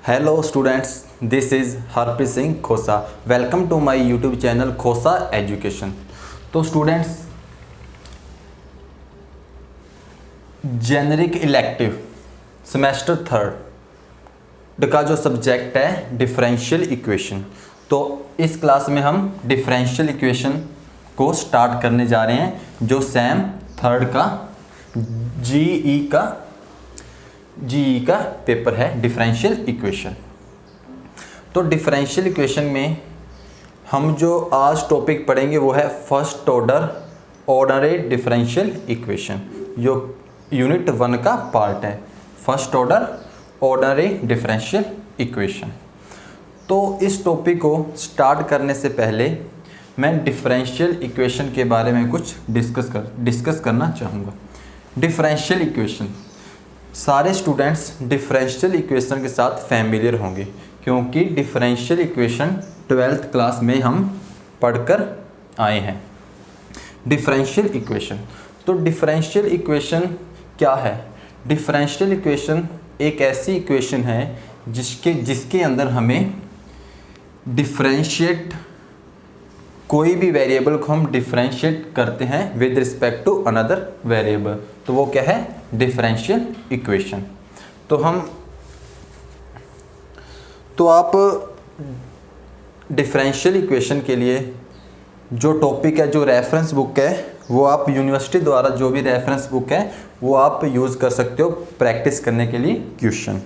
Hello students, this is Harpreet Singh Khosa. Welcome to my YouTube channel Khosa education. तो students, generic elective semester third का जो subject है differential equation. तो इस क्लास में हम डिफरेंशियल इक्वेशन को स्टार्ट करने जा रहे हैं, जो सेम थर्ड का जीई का पेपर है, डिफरेंशियल इक्वेशन। तो डिफरेंशियल इक्वेशन में हम जो आज टॉपिक पढ़ेंगे वो है first order ordinary differential equation, जो यूनिट 1 का पार्ट है, first order ordinary differential equation. तो इस टॉपिक को स्टार्ट करने से पहले मैं डिफरेंशियल इक्वेशन के बारे में कुछ डिस्कस करना चाहूँगा। डिफरेंशियल इक्वेशन, सारे स्टूडेंट्स डिफरेंशियल इक्वेशन के साथ फैमिलियर होंगे, क्योंकि डिफरेंशियल इक्वेशन 12th क्लास में हम पढ़कर आए हैं। डिफरेंशियल इक्वेशन, तो डिफरेंशियल इक्वेशन क्या है? डिफरेंशियल इक्वेशन एक ऐसी इक्वेशन है जिसके अंदर हमें डिफरेंशिएट, कोई भी वेरिएबल को हम डिफरेंशिएट करते हैं with respect to another variable, तो वो क्या है? Differential equation. तो आप डिफरेंशियल इक्वेशन के लिए जो टॉपिक है, जो रेफरेंस बुक है, वो आप यूनिवर्सिटी द्वारा जो भी रेफरेंस बुक है वो आप यूज़ कर सकते हो प्रैक्टिस करने के लिए क्वेश्चन।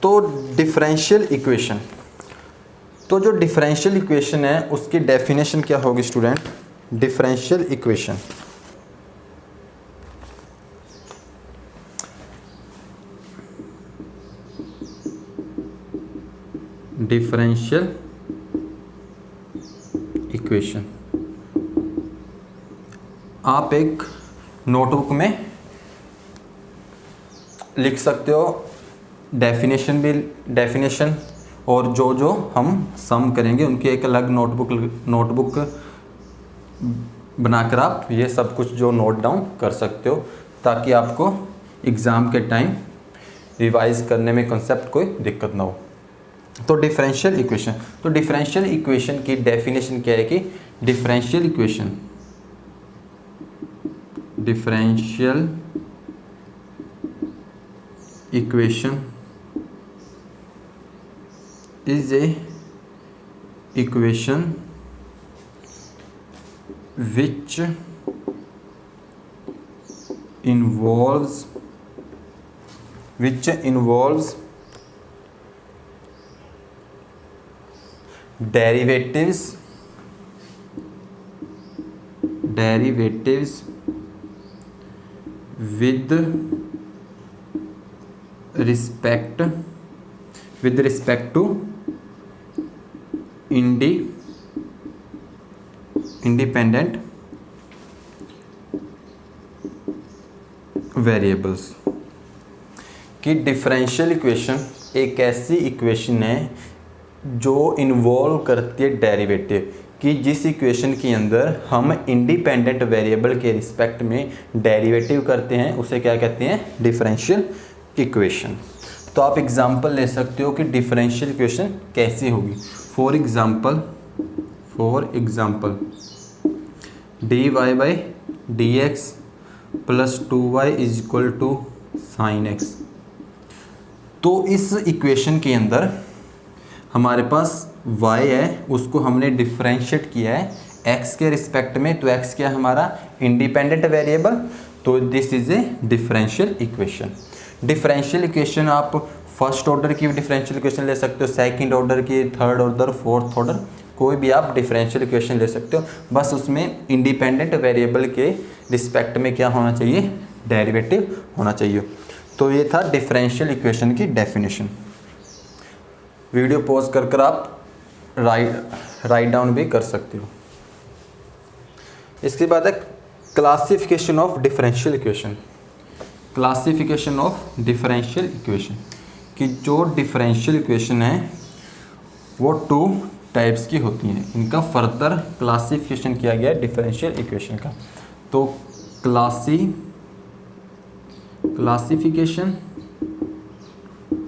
तो डिफरेंशियल इक्वेशन, तो जो डिफरेंशियल इक्वेशन है उसकी डेफिनेशन क्या होगी student? Differential equation, differential equation आप एक नोटबुक में लिख सकते हो, डेफिनेशन और जो हम सम करेंगे उनकी एक अलग नोटबुक बनाकर आप ये सब कुछ जो नोट डाउन कर सकते हो, ताकि आपको एग्ज़ाम के टाइम रिवाइज करने में कंसेप्ट कोई दिक्कत ना हो। तो डिफरेंशियल इक्वेशन की डेफिनेशन क्या है कि differential equation is a equation which involves derivatives with respect to independent variables. कि डिफरेंशियल इक्वेशन एक ऐसी इक्वेशन है जो इन्वॉल्व करती है डेरिवेटिव, कि जिस इक्वेशन के अंदर हम इंडिपेंडेंट वेरिएबल के रिस्पेक्ट में डेरिवेटिव करते हैं उसे क्या कहते हैं? Differential equation. तो आप एग्जांपल ले सकते हो कि डिफरेंशियल इक्वेशन कैसी होगी। For example dy by dx plus 2y is equal to sine x। तो इस इक्वेशन के अंदर हमारे पास y है, उसको हमने डिफरेंशिएट किया है x के रिस्पेक्ट में, तो x क्या है हमारा? Independent variable. तो this is a differential equation. Differential equation आप फर्स्ट ऑर्डर की डिफरेंशियल इक्वेशन ले सकते हो, सेकंड ऑर्डर की, थर्ड ऑर्डर, फोर्थ ऑर्डर, कोई भी आप डिफरेंशियल इक्वेशन ले सकते हो। बस उसमें इंडिपेंडेंट वेरिएबल के रिस्पेक्ट में क्या होना चाहिए? डेरिवेटिव होना चाहिए। तो ये था डिफरेंशियल इक्वेशन की डेफिनेशन। वीडियो पॉज कर आप राइट डाउन भी कर सकते हो। इसके बाद है क्लासिफिकेशन ऑफ डिफरेंशियल इक्वेशन। कि जो डिफरेंशियल इक्वेशन है वो 2 टाइप्स की होती हैं। इनका फर्दर क्लासिफिकेशन किया गया है डिफरेंशियल इक्वेशन का। तो क्लासिफिकेशन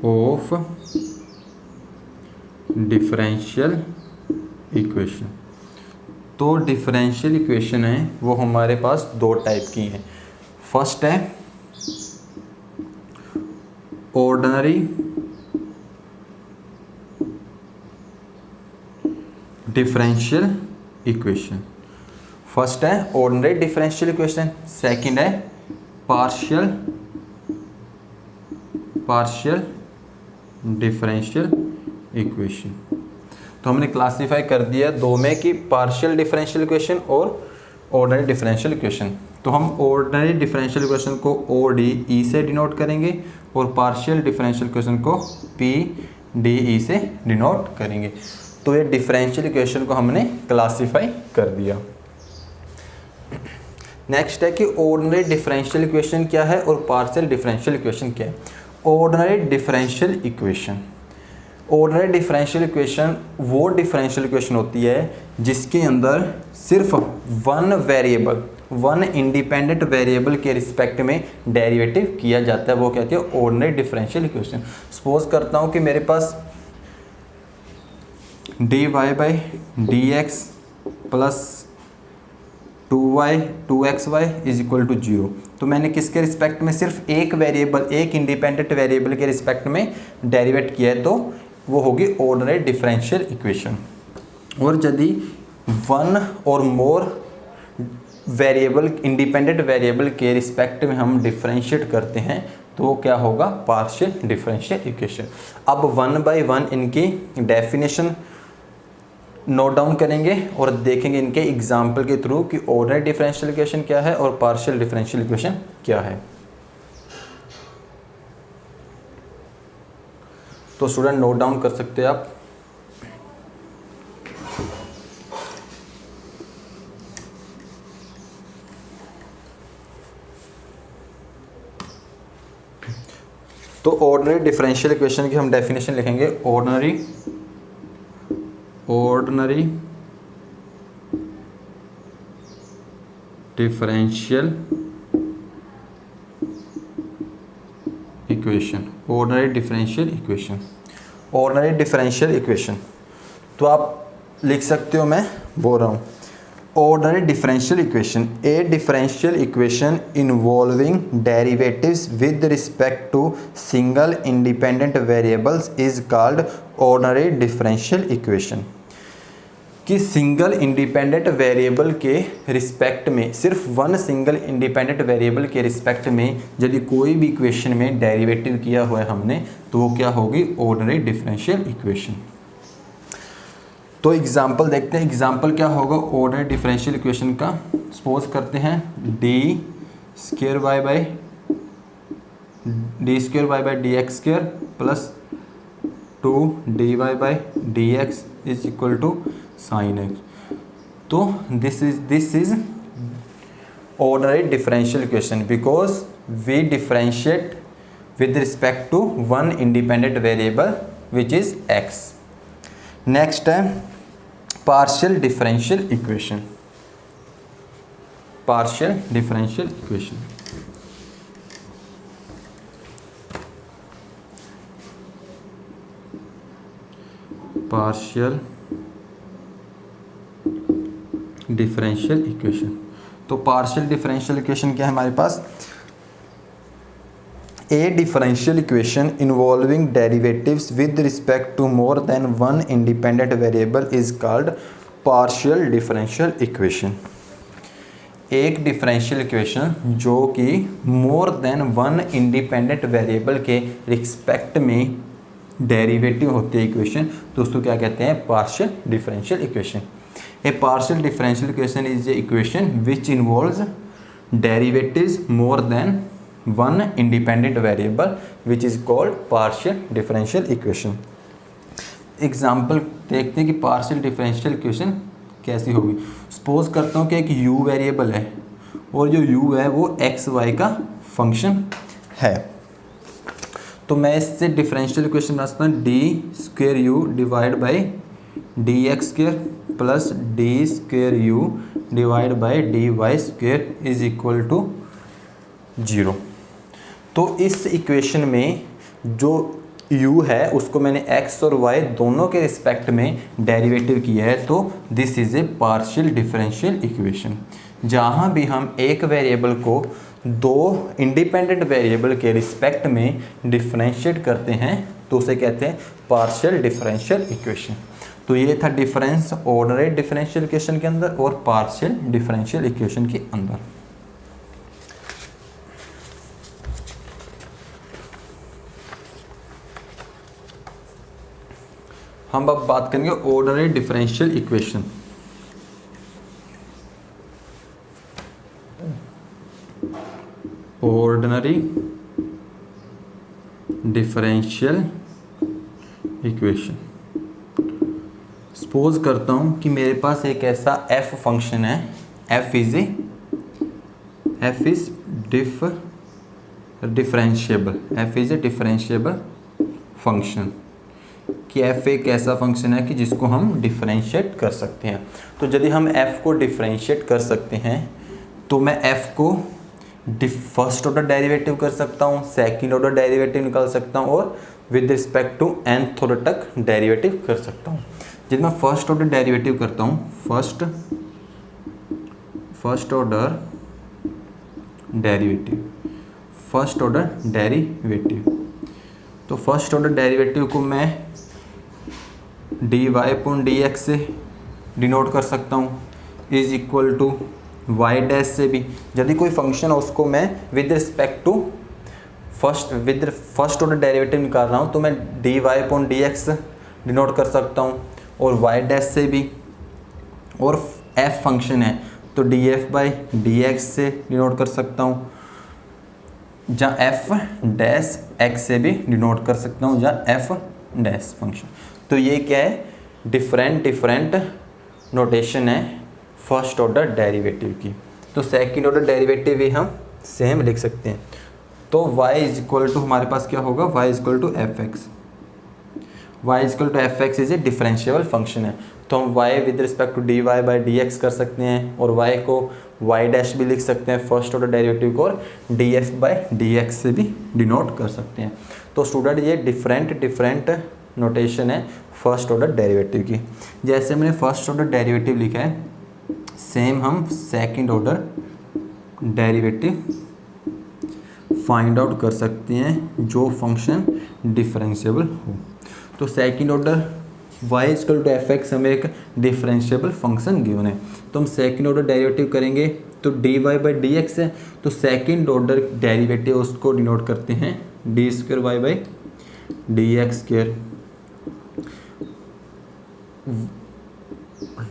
ऑफ डिफरेंशियल इक्वेशन। तो डिफरेंशियल इक्वेशन है वो हमारे पास दो टाइप की हैं। फर्स्ट है ऑर्डिनरी डिफरेंशियल इक्वेशन। फर्स्ट है ऑर्डिनरी डिफरेंशियल इक्वेशन, सेकंड है पार्शियल डिफरेंशियल इक्वेशन। तो हमने क्लासिफाई कर दिया दो में कि पार्शियल डिफरेंशियल इक्वेशन और ऑर्डिनरी डिफरेंशियल इक्वेशन। तो हम ऑर्डिनरी डिफरेंशियल इक्वेशन को ODE से डिनोट करेंगे और पार्शियल डिफरेंशियल इक्वेशन को PDE से डिनोट करेंगे। तो ये डिफरेंशियल इक्वेशन को हमने क्लासिफाई कर दिया। नेक्स्ट है कि ऑर्डिनरी डिफरेंशियल इक्वेशन क्या है और पार्शियल डिफरेंशियल इक्वेशन क्या है। Ordinary differential equation, ordinary differential equation वो डिफरेंशियल इक्वेशन होती है जिसके अंदर सिर्फ वन इंडिपेंडेंट वेरिएबल के रिस्पेक्ट में डेरिवेटिव किया जाता है, वो कहते हैं ऑर्डिनरी डिफरेंशियल इक्वेशन। सपोज करता हूँ कि मेरे पास dy/dx plus 2xy is equal to 0। तो मैंने किसके रिस्पेक्ट में सिर्फ एक वेरिएबल, एक इंडिपेंडेंट वेरिएबल के रिस्पेक्ट में डेरिवेट किया है, तो वो होगी ऑर्डिनरी डिफरेंशियल इक्वेशन। और यदि वन और मोर वेरिएबल, इंडिपेंडेंट वेरिएबल के रिस्पेक्ट में हम डिफरेंशिएट करते हैं तो वो क्या होगा, पार्शियल डिफरेंशियल इक्वेशन। अब वन बाय वन इनकी डेफिनेशन नोट डाउन करेंगे और देखेंगे इनके एग्जाम्पल के थ्रू कि ऑर्डिनरी डिफरेंशियल इक्वेशन क्या है और पार्शियल डिफरेंशियल इक्वेशन क्या है। तो स्टूडेंट नोट डाउन कर सकते हैं आप। तो ऑर्डिनरी डिफरेंशियल इक्वेशन की हम डेफिनेशन लिखेंगे। Ordinary differential equation, ordinary differential equation, ordinary differential equation. तो आप लिख सकते हो, मैं बोल रहा हूँ ordinary differential equation, a differential equation involving derivatives with respect to single independent variables is called ordinary differential equation. कि सिंगल इंडिपेंडेंट वेरिएबल के रिस्पेक्ट में, सिर्फ वन सिंगल इंडिपेंडेंट वेरिएबल के रिस्पेक्ट में यदि कोई भी इक्वेशन में डेरिवेटिव किया हुआ है हमने, तो वो क्या होगी, ऑर्डिनरी डिफरेंशियल इक्वेशन। तो एग्जाम्पल देखते हैं, एग्जाम्पल क्या होगा ऑर्डिनरी डिफरेंशियल इक्वेशन का। सपोज करते हैं d² y by dx² plus 2dy/dx is equal to sin x। तो this is ordinary differential equation because we differentiate with respect to one independent variable which is x। Next है partial differential equation, partial differential equation. Partial differential equation. तो partial differential equation क्या है हमारे पास, ए differential equation involving derivatives with respect to more than one independent variable is called partial differential equation. एक differential equation जो कि more than one independent variable के respect में डेरिवेटिव होती है इक्वेशन, तो उसको क्या कहते हैं, partial differential equation. A partial differential equation is a equation which involves derivatives more than one independent variable which is called partial differential equation. Example देखते हैं कि पार्शियल डिफरेंशियल इक्वेशन कैसी होगी। सपोज करता हूँ कि एक u वेरिएबल है और जो u है वो एक्स वाई का फंक्शन है, तो मैं इससे डिफरेंशियल इक्वेशन बना सकता हूँ d² divide by dx² plus d² divide by dy² is equal to 0। तो तो इस इक्वेशन में जो u है उसको मैंने x और y दोनों के रिस्पेक्ट में डेरिवेटिव किया है, तो this is a partial differential equation. जहाँ भी हम एक वेरिएबल को दो इंडिपेंडेंट वेरिएबल के रिस्पेक्ट में डिफरेंशिएट करते हैं तो उसे कहते हैं पार्शियल डिफरेंशियल इक्वेशन। तो ये था डिफरेंस ऑर्डिनरी डिफरेंशियल इक्वेशन के अंदर और पार्शियल डिफरेंशियल इक्वेशन के अंदर। हम अब बात करेंगे ordinary differential equation. Ordinary differential equation. Suppose करता हूं कि मेरे पास एक ऐसा f फंक्शन है, f is differentiable, f is a differentiable function, कि f एक ऐसा फंक्शन है कि जिसको हम डिफरेंशिएट कर सकते हैं। तो यदि हम f को डिफरेंशिएट कर सकते हैं तो मैं f को फर्स्ट ऑर्डर डेरिवेटिव कर सकता हूँ, सेकंड ऑर्डर डेरिवेटिव निकाल सकता हूँ और with respect to nth order तक डेरिवेटिव कर सकता हूँ। जब मैं फर्स्ट ऑर्डर डेरिवेटिव करता हूँ, फर्स्ट ऑर्डर डेरिवेटिव, तो फर्स्ट ऑर्डर डेरिवेटिव को मैं dy अपॉन dx से डिनोट कर सकता हूँ, is equal to y dash से भी। यदि कोई फंक्शन है उसको मैं with respect to first order derivative निकाल रहा हूँ तो मैं dy अपॉन dx डिनोट कर सकता हूँ और y डैश से भी। और f फंक्शन है तो df बाई dx से डिनोट कर सकता हूँ, जहाँ f डैश x से भी डिनोट कर सकता हूँ, जहाँ f डैश फंक्शन। तो ये क्या है, डिफरेंट नोटेशन है फर्स्ट ऑर्डर डेरिवेटिव की। तो सेकंड ऑर्डर डेरिवेटिव भी हम सेम लिख सकते हैं। तो y इज इक्वल टू हमारे पास क्या होगा, y is equal to F X is a differentiable function है। तो हम y with respect to dy by dx कर सकते हैं और y को y डैश भी लिख सकते हैं फर्स्ट ऑर्डर डेरिवेटिव को, और df बाई dx से भी डिनोट कर सकते हैं। तो स्टूडेंट ये डिफरेंट नोटेशन है फर्स्ट ऑर्डर डेरिवेटिव की। जैसे मैंने फर्स्ट ऑर्डर डेरिवेटिव लिखा है, सेम हम second order derivative find out कर सकते हैं जो फंक्शन डिफरेंशिएबल हो। तो second order y equal to F X हमें एक डिफरेंशिएबल फंक्शन गिवन है, तो हम सेकंड ऑर्डर डेरिवेटिव करेंगे तो dy बाई dx है, तो सेकंड ऑर्डर डेरिवेटिव उसको डिनोट करते हैं D square Y by D x square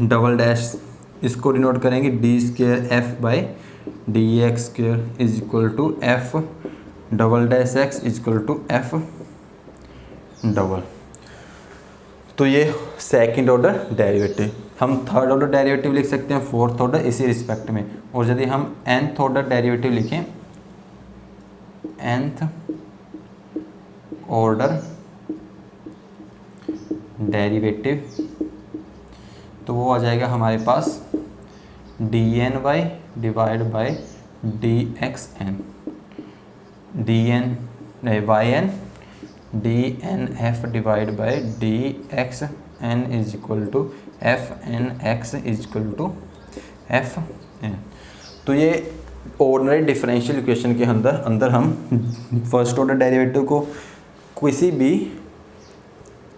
double dash, इसको डिनोट करेंगे D square F by D x square is equal to F double dash X is equal to F double. तो ये second order derivative. हम third order derivative लिख सकते हैं fourth order इसी respect में। और यदि हम nth ऑर्डर डेरिवेटिव लिखें, nth ऑर्डर डेरिवेटिव, तो वो आ जाएगा हमारे पास dn y divide by dxn, yn dnf divide by dxn is equal to fnx is equal to fn। तो ये ऑर्डिनरी डिफरेंशियल इक्वेशन के अंदर हम फर्स्ट ऑर्डर डेरिवेटिव को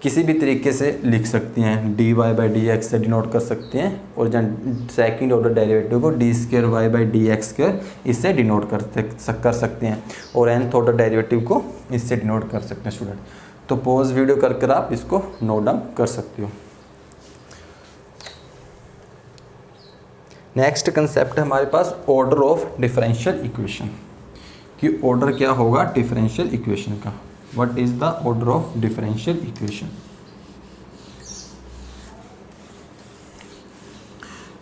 किसी भी तरीके से लिख सकते हैं, dy बाई डी एक्स से डिनोट कर सकते हैं, और जहाँ सेकंड ऑर्डर डेरिवेटिव को D square Y by D x square इससे डिनोट कर सकते हैं, और nth ऑर्डर डेरिवेटिव को इससे डिनोट कर सकते हैं स्टूडेंट। तो पॉज वीडियो कर आप इसको नोट डाउन कर सकते हो। नेक्स्ट कंसेप्ट है हमारे पास ऑर्डर ऑफ डिफरेंशियल इक्वेशन, कि ऑर्डर क्या होगा डिफरेंशियल इक्वेशन का। What is the order of differential equation?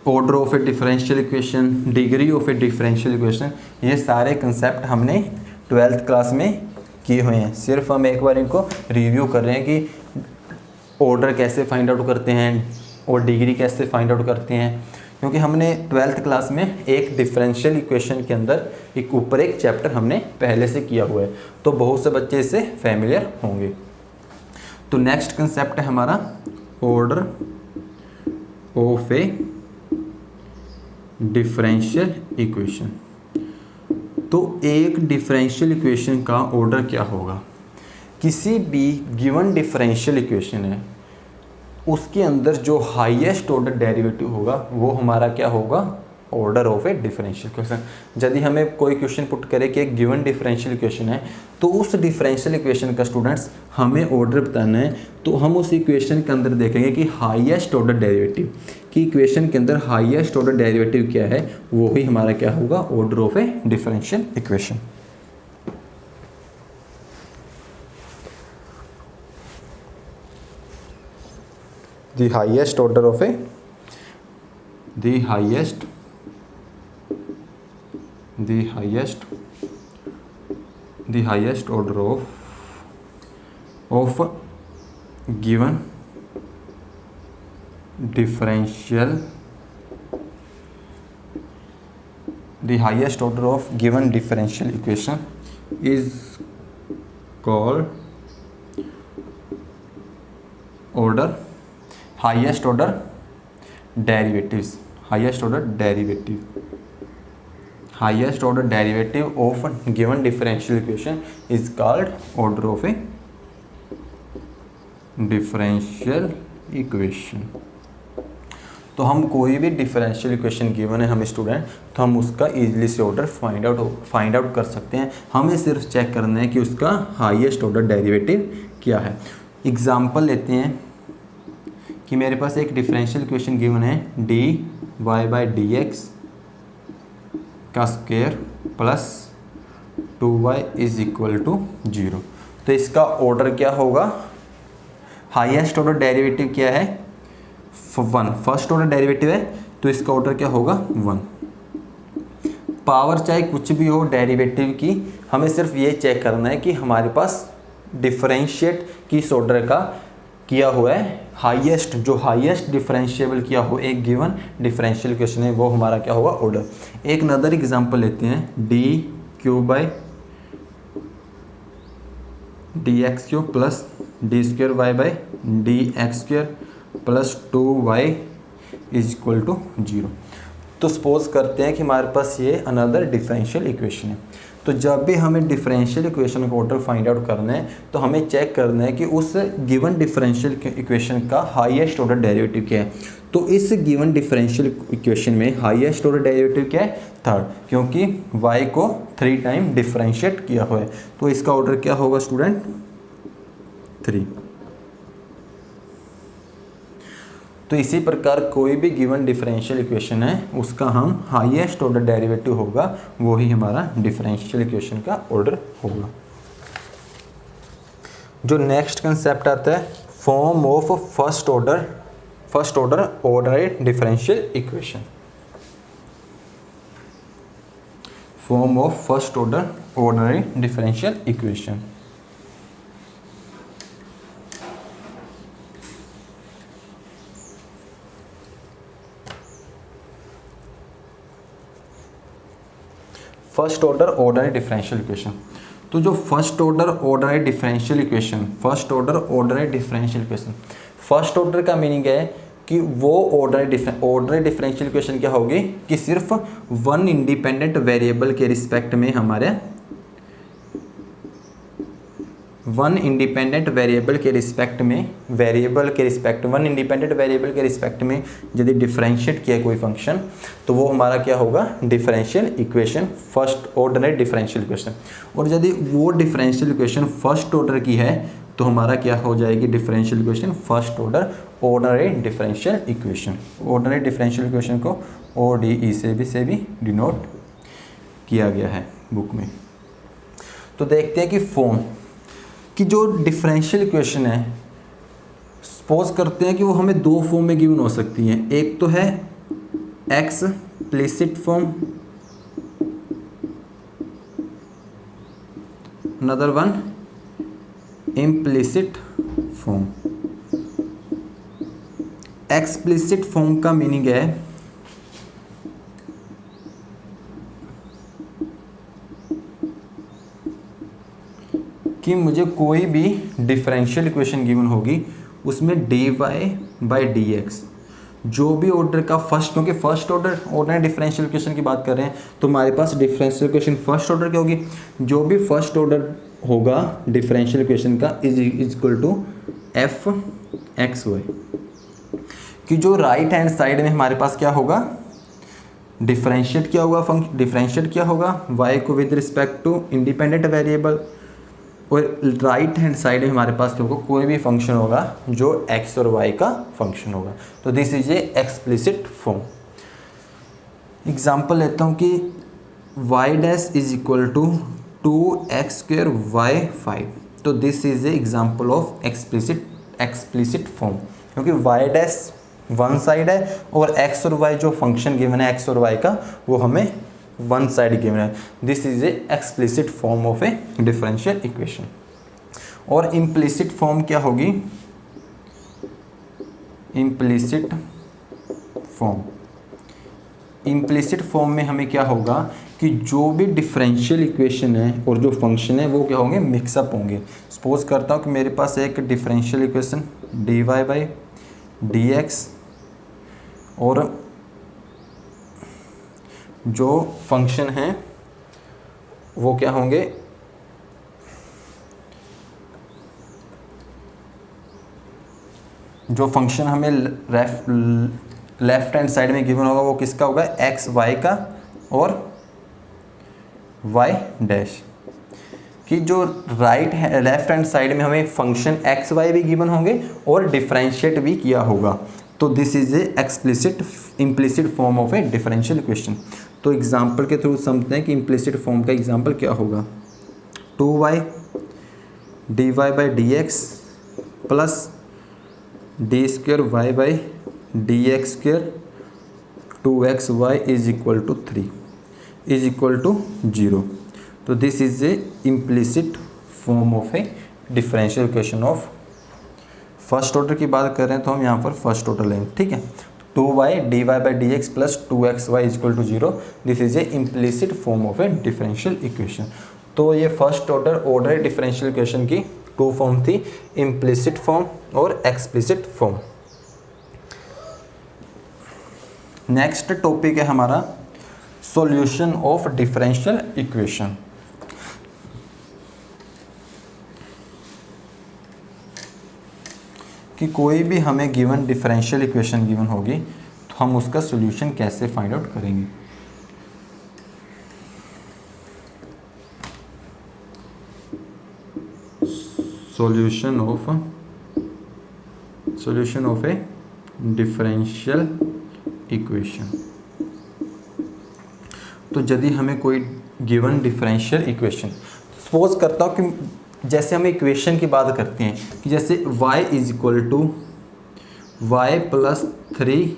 Order of a differential equation, degree of a differential equation, ये सारे कंसेप्ट हमने 12th क्लास में किए हुए हैं। सिर्फ हम एक बार इनको रिव्यू कर रहे हैं कि ऑर्डर कैसे फाइंड आउट करते हैं और डिग्री कैसे फाइंड आउट करते हैं। क्योंकि हमने 12th क्लास में एक डिफरेंशियल इक्वेशन के अंदर एक ऊपर एक चैप्टर हमने पहले से किया हुआ है, तो बहुत से बच्चे इससे फैमिलियर होंगे। तो नेक्स्ट कंसेप्ट है हमारा order of a differential equation. तो एक डिफरेंशियल इक्वेशन का ऑर्डर क्या होगा? किसी भी गिवन डिफरेंशियल इक्वेशन है उसके अंदर जो हाईएस्ट ऑर्डर डेरिवेटिव होगा वो हमारा क्या होगा? Order of a differential equation. यदि हमें कोई क्वेश्चन पुट करे कि एक गिवन डिफरेंशियल इक्वेशन है तो उस डिफरेंशियल इक्वेशन का स्टूडेंट्स हमें ऑर्डर बताना है, तो हम उस इक्वेशन के अंदर देखेंगे कि हाईएस्ट ऑर्डर डेरिवेटिव की इक्वेशन के अंदर हाईएस्ट ऑर्डर डेरिवेटिव क्या है, वो ही हमारा क्या होगा? Order of a differential equation. The highest order of a the highest order of given differential, the highest order of given differential equation is called order highest order derivatives, highest order derivative of a given differential equation is called order of a differential equation। तो हम कोई भी differential equation given है हम student, तो हम उसका easily से ऑर्डर फाइंड आउट कर सकते हैं। हमें सिर्फ चेक करना है कि उसका हाईएस्ट ऑर्डर डेरिवेटिव क्या है। एग्जांपल लेते हैं कि मेरे पास एक डिफरेंशियल इक्वेशन गिवन है dy/dx का square plus 2y is equal to 0। तो इसका ऑर्डर क्या होगा? हाईएस्ट ऑर्डर डेरिवेटिव क्या है? 1। फर्स्ट ऑर्डर डेरिवेटिव है तो इसका ऑर्डर क्या होगा? 1। पावर चाहे कुछ भी हो डेरिवेटिव की, हमें सिर्फ ये चेक करना है कि हमारे पास डिफरेंशिएट किस ऑर्डर का किया हुआ है। हाईएस्ट जो हाईएस्ट डिफरेंशिएबल किया हो एक गिवन डिफरेंशियल इक्वेशन है वो हमारा क्या होगा? ऑर्डर। एक नदर एग्जांपल लेते हैं d3/dx³ plus d2y/dx² plus 2y is equal to 0। तो सपोज करते हैं कि हमारे पास ये अनदर डिफरेंशियल इक्वेशन है। तो जब भी हमें डिफरेंशियल इक्वेशन का ऑर्डर फाइंड आउट करना है तो हमें चेक करना है कि उस गिवन डिफरेंशियल इक्वेशन का हाईएस्ट ऑर्डर डेरिवेटिव क्या है। तो इस गिवन डिफरेंशियल इक्वेशन में हाईएस्ट ऑर्डर डेरिवेटिव क्या है? 3rd, क्योंकि y को 3 टाइम डिफरेंशिएट किया हुआ है। तो इसका ऑर्डर क्या होगा स्टूडेंट? 3। तो इसी प्रकार कोई भी गिवन डिफरेंशियल इक्वेशन है उसका हम हाईएस्ट ऑर्डर डेरिवेटिव होगा वो ही हमारा डिफरेंशियल इक्वेशन का ऑर्डर होगा। जो नेक्स्ट कंसेप्ट आता है form of first order order differential equation. Form of first order order differential equation. First order order differential equation. तो जो first order order differential equation, first order का meaning है कि वो ऑर्डर डिफरेंशियल इक्वेशन क्या होगी कि सिर्फ वन इंडिपेंडेंट वेरिएबल के रिस्पेक्ट में हमारे वन इंडिपेंडेंट वेरिएबल के रिस्पेक्ट में यदि डिफरेंशिएट किया कोई फंक्शन तो वो हमारा क्या होगा? Differential equation, first order differential equation. और यदि वो डिफरेंशियल इक्वेशन फर्स्ट ऑर्डर की है तो हमारा क्या हो जाएगी? Differential equation first order differential equation. Order differential equation को ODE से भी डिनोट किया गया है बुक में। तो देखते हैं कि फॉर्म कि जो डिफरेंशियल इक्वेशन है, सपोज करते हैं कि वो हमें 2 फॉर्म में गिवन हो सकती हैं। एक तो है explicit form, another one implicit form. Explicit form का मीनिंग है कि मुझे कोई भी डिफरेंशियल इक्वेशन गिवन होगी उसमें dy बाई डी एक्स जो भी ऑर्डर का फर्स्ट, क्योंकि first order ordinary differential equation की बात कर रहे हैं तो हमारे पास डिफरेंशियल इक्वेशन फर्स्ट ऑर्डर की होगी। जो भी फर्स्ट ऑर्डर होगा डिफरेंशियल इक्वेशन का is equal to F X Y, कि जो राइट हैंड साइड में हमारे पास क्या होगा, डिफरेंशिएट क्या होगा, डिफरेंशिएट क्या होगा y को with respect to independent variable, और राइट हैंड साइड में हमारे पास क्या होगा, कोई भी फंक्शन होगा जो x और y का फंक्शन होगा। तो this is a explicit form. Example लेता हूँ कि y dash is equal to 2x² y 5, तो this is a example of explicit form, क्योंकि y डैश वन साइड है और x और y जो फंक्शन गिवन है x और y का वो हमें वन साइड गिवन है। This is a explicit form of a differential equation. और इम्प्लिसिट फॉर्म क्या होगी, इम्प्लिसिट फॉर्म में हमें क्या होगा कि जो भी डिफरेंशियल इक्वेशन है और जो फंक्शन है वो क्या होंगे, मिक्सअप होंगे। सपोज करता हूँ कि मेरे पास एक differential equation dy by D x और जो फंक्शन है वो क्या होंगे, जो फंक्शन हमें लेफ्ट हैंड साइड में गिवन होगा वो किसका होगा, एक्स वाई का और वाई डैश, कि जो लेफ्ट हैंड साइड में हमें फंक्शन एक्स वाई भी गिवन होंगे और डिफरेंशिएट भी किया होगा। तो this is a implicit form of a differential equation. तो एग्जांपल के थ्रू समझते हैं कि इम्प्लिसिट फॉर्म का एग्जांपल क्या होगा, 2y dy by D X plus D square Y by D X square 2xy is equal to 3 is equal to 0। तो this is a implicit form of a differential equation of first order की बात कर रहे हैं तो हम यहाँ पर फर्स्ट ऑर्डर लेंगे, ठीक है। 2y dy by D X plus 2xy is equal to 0, this is a implicit form of a differential equation. तो ये फर्स्ट ऑर्डर डिफरेंशियल इक्वेशन की टू फॉर्म थी, इम्प्लिसिट फॉर्म और एक्सप्लिसिट फॉर्म। नेक्स्ट टॉपिक है हमारा solution of differential equation. कि कोई भी हमें गिवन डिफरेंशियल इक्वेशन गिवन होगी तो हम उसका सॉल्यूशन कैसे फाइंड आउट करेंगे। Solution of a differential equation. तो यदि हमें कोई गिवन डिफरेंशियल इक्वेशन, सपोज करता हूँ कि जैसे हम इक्वेशन की बात करते हैं कि जैसे y is equal to Y plus 3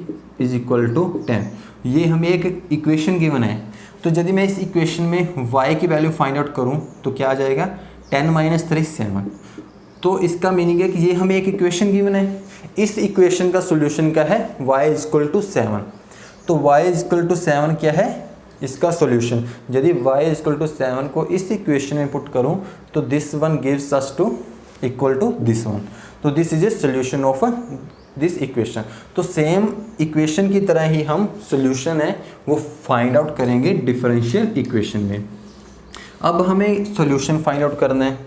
is equal to 10, ये हमें एक इक्वेशन गिवन है। तो यदि मैं इस इक्वेशन में y की वैल्यू फाइंड आउट करूं तो क्या आ जाएगा, 10 माइनस 3 7। तो इसका मीनिंग है कि ये हमें एक इक्वेशन गिवन है, इस इक्वेशन का सोल्यूशन क्या है, y इज इक्वल टू 7। तो y इज इक्वल टू 7 क्या है, इसका सॉल्यूशन। यदि y इज इक्वल टू 7 को इस इक्वेशन में पुट करूं तो this one gives us two equal to this one, तो this is a solution of this equation. तो सेम इक्वेशन की तरह ही हम सॉल्यूशन है वो फाइंड आउट करेंगे डिफरेंशियल इक्वेशन में। अब हमें सॉल्यूशन फाइंड आउट करना है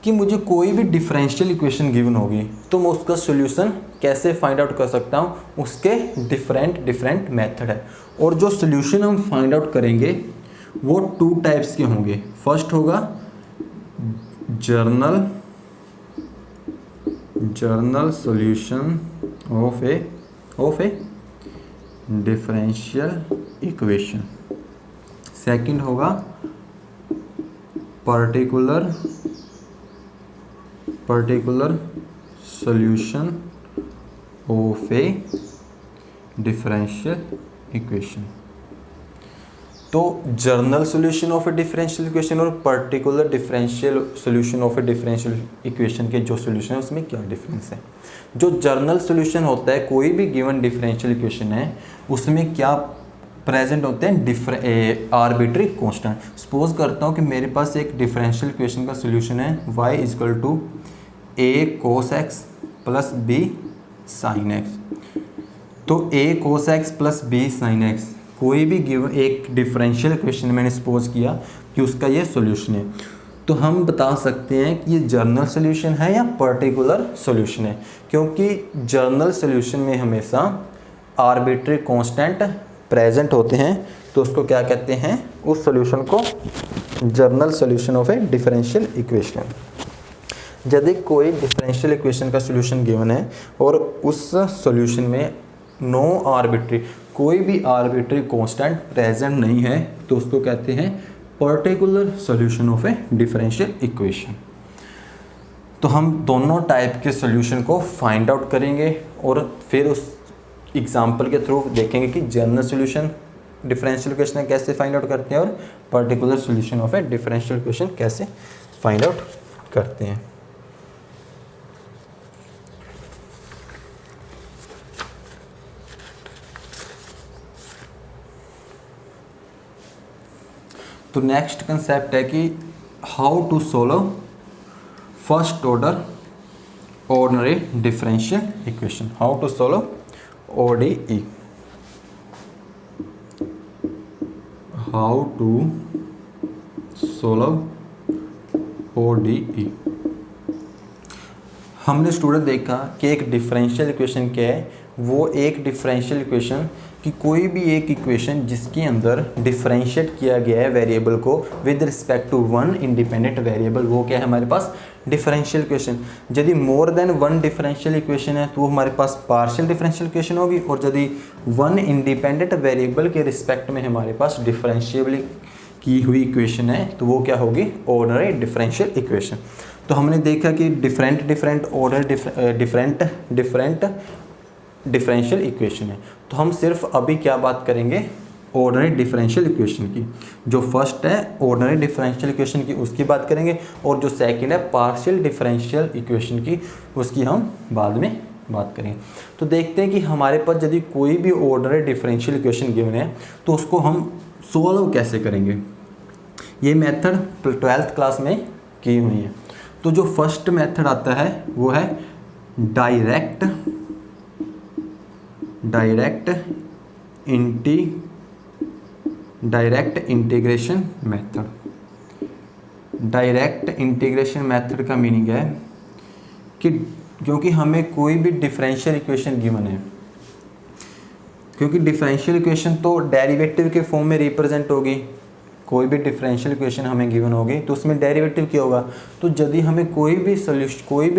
कि मुझे कोई भी डिफरेंशियल इक्वेशन गिवन होगी तो मैं उसका सॉल्यूशन कैसे फाइंड आउट कर सकता हूँ, उसके डिफरेंट मेथड है। और जो सॉल्यूशन हम फाइंड आउट करेंगे वो टू टाइप्स के होंगे। फर्स्ट होगा general solution of a differential equation. Second होगा particular solution of a differential equation. तो general solution of a differential equation और particular differential solution of a differential equation के जो सॉल्यूशन है उसमें क्या डिफरेंस है। जो जर्नल सॉल्यूशन होता है, कोई भी गिवन डिफरेंशियल इक्वेशन है उसमें क्या प्रेजेंट होते हैं आर्बिट्री कांस्टेंट। सपोज करता हूँ कि मेरे पास एक डिफरेंशियल इक्वेशन का सोल्यूशन है y is equal to a cos x plus b sin x। तो a cos x plus b sin x कोई भी गिवन एक डिफरेंशियल इक्वेशन मैंने सपोज किया कि उसका ये सोल्यूशन है, तो हम बता सकते हैं कि ये जनरल सोल्यूशन है या पर्टिकुलर सोल्यूशन है, क्योंकि जनरल सोल्यूशन में हमेशा आर्बिट्री कांस्टेंट प्रेजेंट होते हैं, तो उसको क्या कहते हैं, उस सॉल्यूशन को general solution of a differential equation. यदि कोई डिफरेंशियल इक्वेशन का सॉल्यूशन गिवन है और उस सॉल्यूशन में नो आर्बिट्री, कोई भी आर्बिट्री कांस्टेंट प्रेजेंट नहीं है, तो उसको कहते हैं particular solution of a differential equation. तो हम दोनों टाइप के सॉल्यूशन को फाइंड आउट करेंगे और फिर उस एग्जाम्पल के थ्रू देखेंगे कि जनरल सॉल्यूशन डिफरेंशियल इक्वेशन कैसे फाइंड आउट करते हैं और particular solution of a differential equation कैसे फाइंड आउट करते हैं। तो नेक्स्ट कंसेप्ट है कि how to solve first order ordinary differential equation. How to solve ODE। How to solve ODE। हमने स्टूडेंट देखा कि एक डिफरेंशियल इक्वेशन क्या है, वो एक डिफरेंशियल इक्वेशन कि कोई भी एक इक्वेशन जिसके अंदर डिफरेंशिएट किया गया है वेरिएबल को with respect to one independent variable, वो क्या है हमारे पास डिफरेंशियल इक्वेशन। यदि more than one differential equation है तो वो हमारे पास पार्शियल डिफरेंशियल इक्वेशन होगी, और यदि वन इंडिपेंडेंट वेरिएबल के रिस्पेक्ट में हमारे पास डिफरेंशिएबल की हुई इक्वेशन है तो वो क्या होगी, ऑर्डिनरी डिफरेंशियल इक्वेशन। तो हमने देखा कि different order different differential equation है। तो हम सिर्फ अभी क्या बात करेंगे, ऑर्डिनरी डिफरेंशियल इक्वेशन की। जो फर्स्ट है ऑर्डिनरी डिफरेंशियल इक्वेशन की, उसकी बात करेंगे, और जो सेकंड है पार्शियल डिफरेंशियल इक्वेशन की, उसकी हम बाद में बात करेंगे। तो देखते हैं कि हमारे पास यदि कोई भी ऑर्डिनरी डिफरेंशियल इक्वेशन गिवन है तो उसको हम सोल्व कैसे करेंगे। ये मेथड 12th क्लास में की हुई है। तो जो फर्स्ट मेथड आता है वो है direct integration method. Direct integration method का मीनिंग है कि क्योंकि हमें कोई भी डिफरेंशियल इक्वेशन गिवन है, क्योंकि डिफरेंशियल इक्वेशन तो डेरिवेटिव के फॉर्म में रिप्रेजेंट होगी, कोई भी डिफरेंशियल इक्वेशन हमें गिवन होगी तो उसमें डेरिवेटिव क्या होगा। तो यदि हमें कोई भी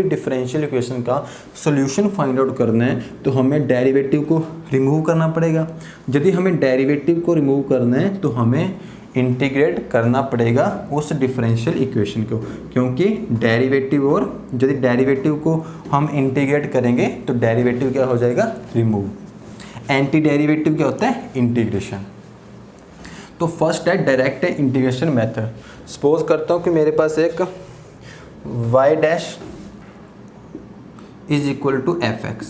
डिफरेंशियल इक्वेशन का सॉल्यूशन फाइंड आउट करना है तो हमें डेरिवेटिव को रिमूव करना पड़ेगा। यदि हमें डेरिवेटिव को रिमूव करना है तो हमें इंटीग्रेट करना पड़ेगा उस डिफरेंशियल इक्वेशन को, क्योंकि डेरिवेटिव, और यदि डेरिवेटिव को हम इंटीग्रेट करेंगे तो डेरिवेटिव क्या हो जाएगा, रिमूव। एंटी डेरिवेटिव क्या होता है, इंटीग्रेशन। तो फर्स्ट है डायरेक्ट इंटीग्रेशन मेथड। सपोज करता हूँ कि मेरे पास एक y dash is equal to fx,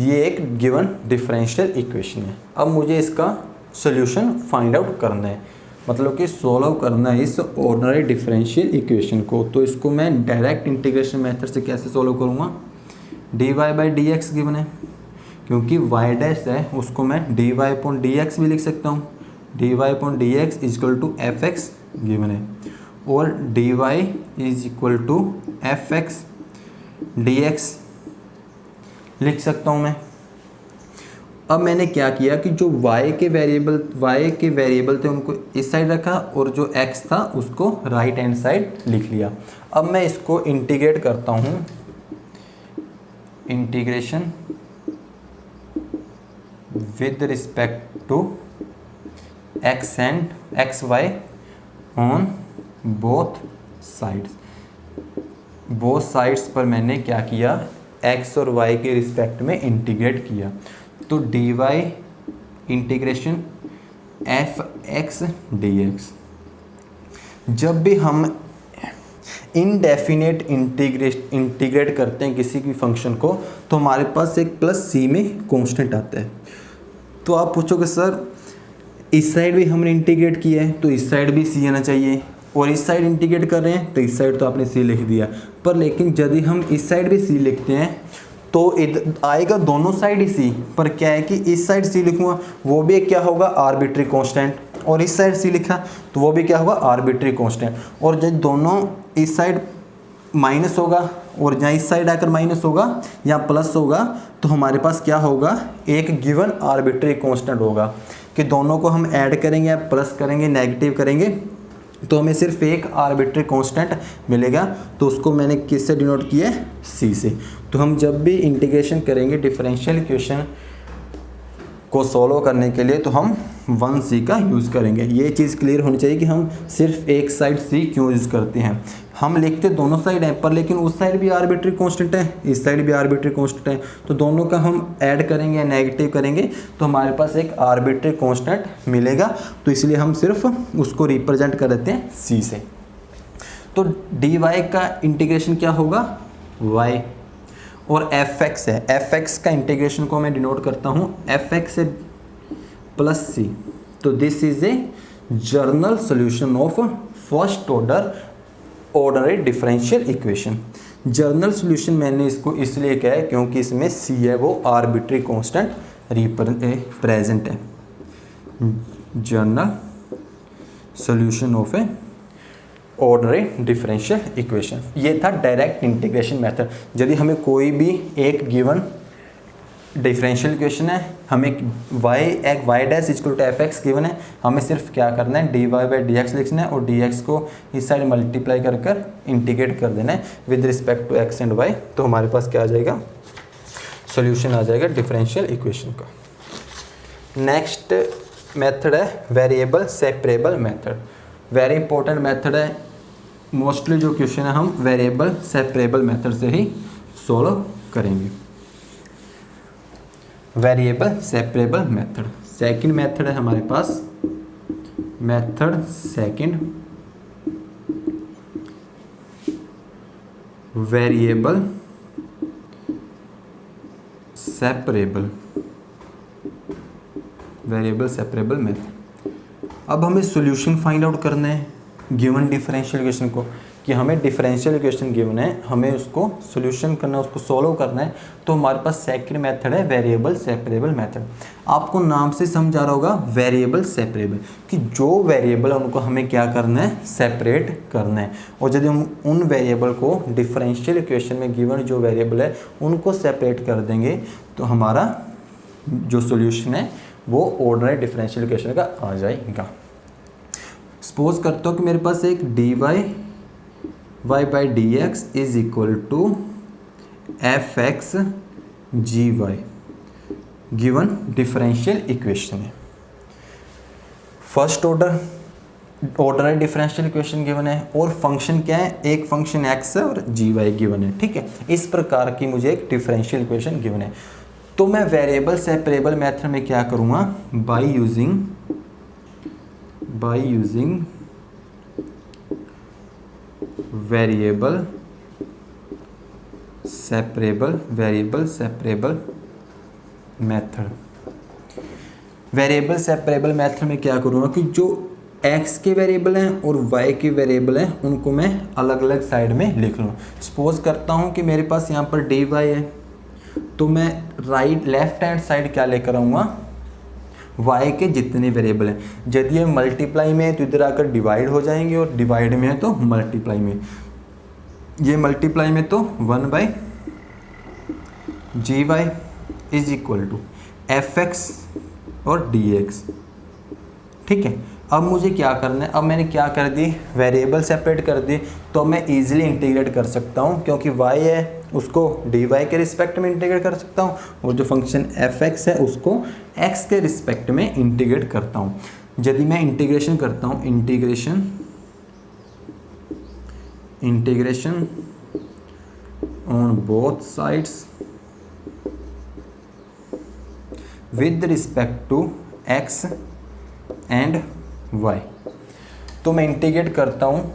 ये एक गिवन डिफरेंशियल इक्वेशन है। अब मुझे इसका सॉल्यूशन फाइंड आउट करना है, मतलब कि सोल्व करना है इस ऑर्डिनरी डिफरेंशियल इक्वेशन को। तो इसको मैं डायरेक्ट इंटीग्रेशन मेथड से कैसे सोल्व करूँगा, dy/dx गिवन है, क्योंकि y डैश है उसको मैं dy/dx भी लिख सकता हूँ। dy/dx is equal to fx given है, और dy is equal to fx dx लिख सकता हूँ मैं। अब मैंने क्या किया कि जो y के वेरिएबल थे उनको इस साइड रखा, और जो x था उसको राइट हैंड साइड लिख लिया। अब मैं इसको इंटीग्रेट करता हूँ, integration with respect to x and xy on both sides पर मैंने क्या किया, x और y के रिस्पेक्ट में इंटीग्रेट किया। तो dy इंटीग्रेशन fx dx। जब भी हम इनडेफिनेट इंटीग्रेट करते हैं किसी भी फंक्शन को, तो हमारे पास एक प्लस सी में कांस्टेंट आता है। तो आप पूछोगे सर इस साइड भी हमने इंटीग्रेट किया है तो इस साइड भी सी आना चाहिए, और इस साइड इंटीग्रेट कर रहे हैं तो इस साइड तो आपने सी लिख दिया, पर लेकिन यदि हम इस साइड भी सी लिखते हैं तो आएगा दोनों साइड ही सी, पर क्या है कि इस साइड सी लिखूँगा वो भी क्या होगा आर्बिट्री कांस्टेंट, और इस साइड सी लिखा तो वो भी क्या होगा आर्बिट्री कांस्टेंट। और जब दोनों इस साइड माइनस होगा और जहाँ इस साइड आकर माइनस होगा या प्लस होगा, तो हमारे पास क्या होगा एक गिवन आर्बिट्री कांस्टेंट होगा कि दोनों को हम ऐड करेंगे या प्लस करेंगे नेगेटिव करेंगे तो हमें सिर्फ एक आर्बिट्री कांस्टेंट मिलेगा। तो उसको मैंने किससे डिनोट किया है, सी से। तो हम जब भी इंटीग्रेशन करेंगे डिफरेंशियल इक्वेशन को सॉल्व करने के लिए तो हम 1c का यूज़ करेंगे। ये चीज़ क्लियर होनी चाहिए कि हम सिर्फ एक साइड c क्यों यूज़ करते हैं। हम लिखते दोनों साइड हैं पर लेकिन उस साइड भी आर्बिट्री कांस्टेंट है, इस साइड भी आर्बिट्री कांस्टेंट है, तो दोनों का हम ऐड करेंगे या नेगेटिव करेंगे तो हमारे पास एक आर्बिट्री कांस्टेंट मिलेगा। तो इसलिए हम सिर्फ उसको रिप्रेजेंट कर देते हैं c से। तो dy का इंटीग्रेशन क्या होगा y, और fx है, fx का इंटीग्रेशन को मैं डिनोट करता हूँ fx है प्लस c। तो this is A journal solution of first order differential equation. Journal solution मैंने इसको इसलिए कहा है क्योंकि इसमें c है वो आर्बिट्री कांस्टेंट प्रेजेंट है। Journal solution of A order differential equation, ये था डायरेक्ट इंटीग्रेशन मेथड। यदि हमें कोई भी एक गिवन डिफरेंशियल इक्वेशन है, हमें y dash equal to F X given है, हमें सिर्फ क्या करना है dy बाई डी एक्स लिखना है और dx को इस साइड मल्टीप्लाई कर कर इंटीग्रेट कर देना है with respect to x and y। तो हमारे पास क्या आ जाएगा, सॉल्यूशन आ जाएगा डिफरेंशियल इक्वेशन का। नेक्स्ट मेथड है variable separable method. Very important method है, मोस्टली जो क्वेश्चन है हम वेरिएबल सेपरेबल मेथड से ही सॉल्व करेंगे। Variable separable method second method है हमारे पास, method second variable separable method. अब हमें सॉल्यूशन फाइंड आउट करना है गिवन डिफरेंशियल इक्वेशन को, कि हमें डिफरेंशियल इक्वेशन गिवन है, हमें उसको सॉल्यूशन करना है, उसको सॉल्व करना है। तो हमारे पास सेकंड मेथड है वेरिएबल सेपरेबल मेथड। आपको नाम से समझ आ रहा होगा वेरिएबल सेपरेबल, कि जो वेरिएबल है उनको हमें क्या करना है, सेपरेट करना है। और यदि हम उन वेरिएबल को डिफरेंशियल इक्वेशन में गिवन जो वेरिएबल है उनको सेपरेट कर देंगे तो हमारा जो सॉल्यूशन है वो ऑर्डिनरी डिफरेंशियल इक्वेशन का आ जाएगा। सपोज करता हूँ कि मेरे पास एक dy y by D x is equal to F X G Y given differential equation है। First order differential equation given है और फंक्शन क्या है, एक फंक्शन x है और जी वाई गिवन है। ठीक है, इस प्रकार की मुझे एक डिफरेंशियल इक्वेशन गिवन है। तो मैं वेरिएबल सेपरेबल मेथड में क्या करूँगा, by using variable separable method. Variable separable method में क्या करूँगा कि जो x के वेरिएबल हैं और y के वेरिएबल हैं उनको मैं अलग अलग साइड में लिख लूँ। सपोज करता हूँ कि मेरे पास यहाँ पर dy है, तो मैं लेफ्ट हैंड साइड क्या लेकर आऊँगा, y के जितने वेरिएबल हैं। यदि ये मल्टीप्लाई में है तो इधर आकर डिवाइड हो जाएंगे और डिवाइड में है तो मल्टीप्लाई में। ये मल्टीप्लाई में तो 1 by G Y is equal to F X और डी एक्स। ठीक है, अब मुझे क्या करना है, अब मैंने क्या कर दी, वेरिएबल सेपरेट कर दी, तो मैं इजीली इंटीग्रेट कर सकता हूँ क्योंकि y है उसको dy के रिस्पेक्ट में इंटीग्रेट कर सकता हूँ और जो फंक्शन fx है उसको x के रिस्पेक्ट में इंटीग्रेट करता हूँ। यदि मैं इंटीग्रेशन करता हूँ, integration on both sides with respect to x and y, तो मैं इंटीग्रेट करता हूँ।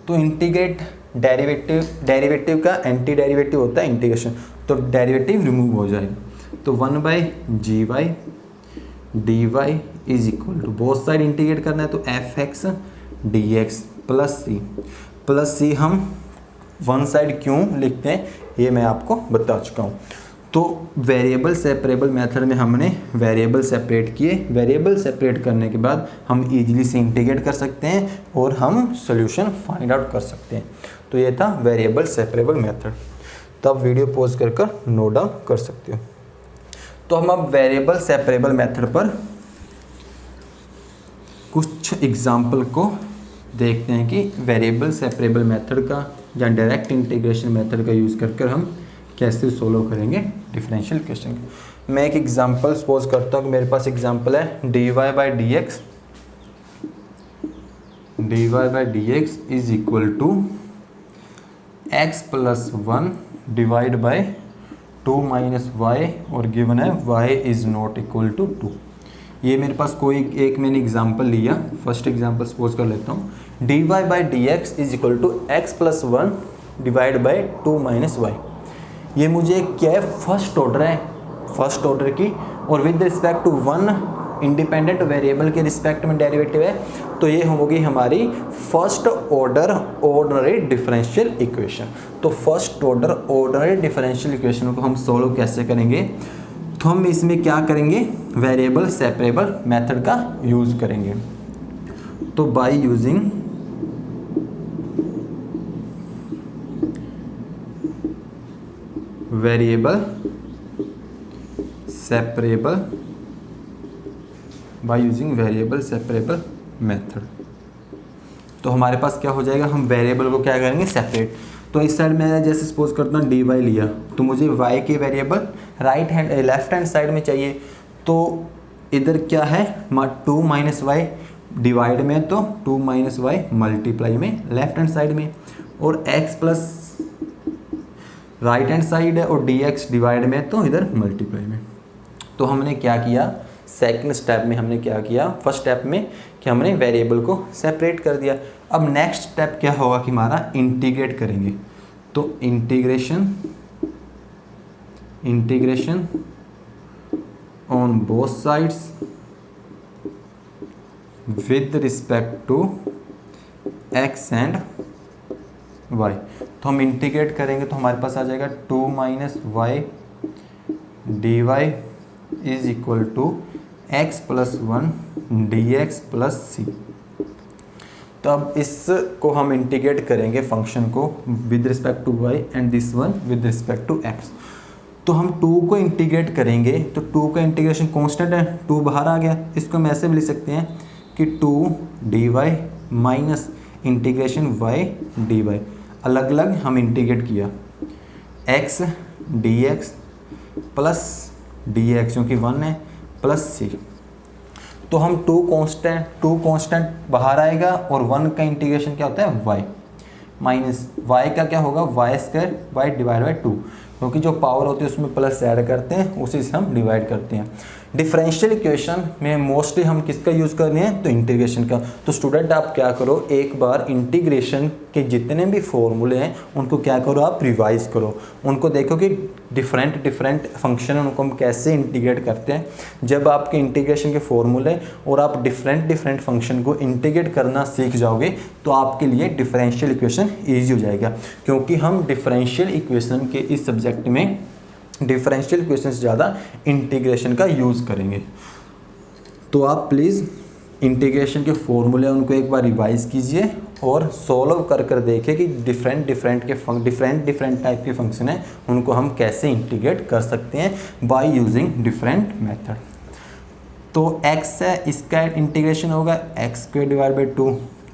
तो इंटीग्रेट डेरिवेटिव का एंटी डेरिवेटिव होता है इंटीग्रेशन, तो डेरिवेटिव रिमूव हो जाएगा। तो 1/gy dy is equal to, both side integrate करना है तो fx dx प्लस सी हम वन साइड क्यों लिखते हैं ये मैं आपको बता चुका हूँ। तो वेरिएबल सेपरेबल मेथड में हमने वेरिएबल सेपरेट किए, वेरिएबल सेपरेट करने के बाद हम इजीली से इंटीग्रेट कर सकते हैं और हम सॉल्यूशन फाइंड आउट कर सकते हैं। तो ये था वेरिएबल सेपरेबल मेथड। तो आप वीडियो पॉज कर नोट डाउन कर सकते हो। तो हम अब वेरिएबल सेपरेबल मेथड पर कुछ एग्जाम्पल को देखते हैं कि वेरिएबल सेपरेबल मेथड का या डायरेक्ट इंटीग्रेशन मेथड का यूज़ कर हम कैसे सोल्व करेंगे डिफरेंशियल इक्वेशन। मैं एक एग्जांपल सपोज करता हूँ कि मेरे पास एग्जांपल है dy/dx is equal to x + 1 divide by 2 - y और गिवन है y is not equal to 2। ये मेरे पास कोई एक मैंने एग्जांपल लिया, फर्स्ट एग्जांपल सपोज कर लेता हूँ dy/dx is equal to x + 1 divide by 2 - y। ये मुझे क्या है, फर्स्ट ऑर्डर है, फर्स्ट ऑर्डर की, और with respect to one independent variable के रिस्पेक्ट में डेरिवेटिव है। तो ये होगी हमारी first order ordinary differential equation. तो first order ordinary differential equation को हम सोल्व कैसे करेंगे, तो हम इसमें क्या करेंगे, वेरिएबल सेपरेबल मेथड का यूज़ करेंगे। तो by using variable separable method, तो हमारे पास क्या हो जाएगा, हम वेरिएबल को क्या करेंगे, सेपरेट। तो इस साइड में जैसे सपोज करता हूँ dy लिया, तो मुझे y के वेरिएबल लेफ्ट हैंड साइड में चाहिए। तो इधर क्या है, 2 - y डिवाइड में, तो 2 - y मल्टीप्लाई में लेफ्ट हैंड साइड में, और x plus right hand side है और dx डिवाइड में, तो इधर मल्टीप्लाई में। तो हमने क्या किया, सेकंड स्टेप में हमने क्या किया, फर्स्ट स्टेप में कि हमने वेरिएबल को सेपरेट कर दिया। अब नेक्स्ट स्टेप क्या होगा कि हमारा इंटीग्रेट करेंगे। तो integration on both sides with respect to x and y। तो हम इंटीग्रेट करेंगे तो हमारे पास आ जाएगा 2 - y dy is equal to x + 1 dx + c। तो अब इसको हम इंटीग्रेट करेंगे फंक्शन को with respect to y and this one with respect to x। तो हम 2 को इंटीग्रेट करेंगे, तो 2 का इंटीग्रेशन कांस्टेंट है, 2 बाहर आ गया। इसको हम ऐसे भी लिख सकते हैं कि 2 dy minus integration y dy, अलग अलग हम इंटीग्रेट किया, x dx प्लस dx क्योंकि 1 है प्लस c। तो हम 2 कांस्टेंट बाहर आएगा और 1 का इंटीग्रेशन क्या होता है, y माइनस y का क्या होगा, y² y डिवाइड बाई 2, क्योंकि जो पावर होती है उसमें प्लस ऐड करते हैं, उसी से हम डिवाइड करते हैं। डिफरेंशियल इक्वेशन में मोस्टली हम किसका यूज़ कर रहे हैं, तो इंटीग्रेशन का। तो स्टूडेंट आप क्या करो, एक बार इंटीग्रेशन के जितने भी फॉर्मूले हैं उनको क्या करो, आप रिवाइज करो, उनको देखो कि डिफरेंट फंक्शन उनको हम कैसे इंटीग्रेट करते हैं। जब आपके इंटीग्रेशन के फॉर्मूले और आप डिफरेंट फंक्शन को इंटीग्रेट करना सीख जाओगे तो आपके लिए डिफरेंशियल इक्वेशन ईजी हो जाएगा, क्योंकि हम डिफरेंशियल इक्वेशन के इस सब्जेक्ट में डिफरेंशियल इक्वेशन से ज़्यादा इंटीग्रेशन का यूज़ करेंगे। तो आप प्लीज़ इंटीग्रेशन के फॉर्मूले उनको एक बार रिवाइज कीजिए और सॉल्व कर देखें कि डिफरेंट टाइप के फंक्शन हैं उनको हम कैसे इंटीग्रेट कर सकते हैं बाय यूजिंग डिफरेंट मेथड। तो x है, इसका इंटीग्रेशन होगा x² डिवाइड बाई 2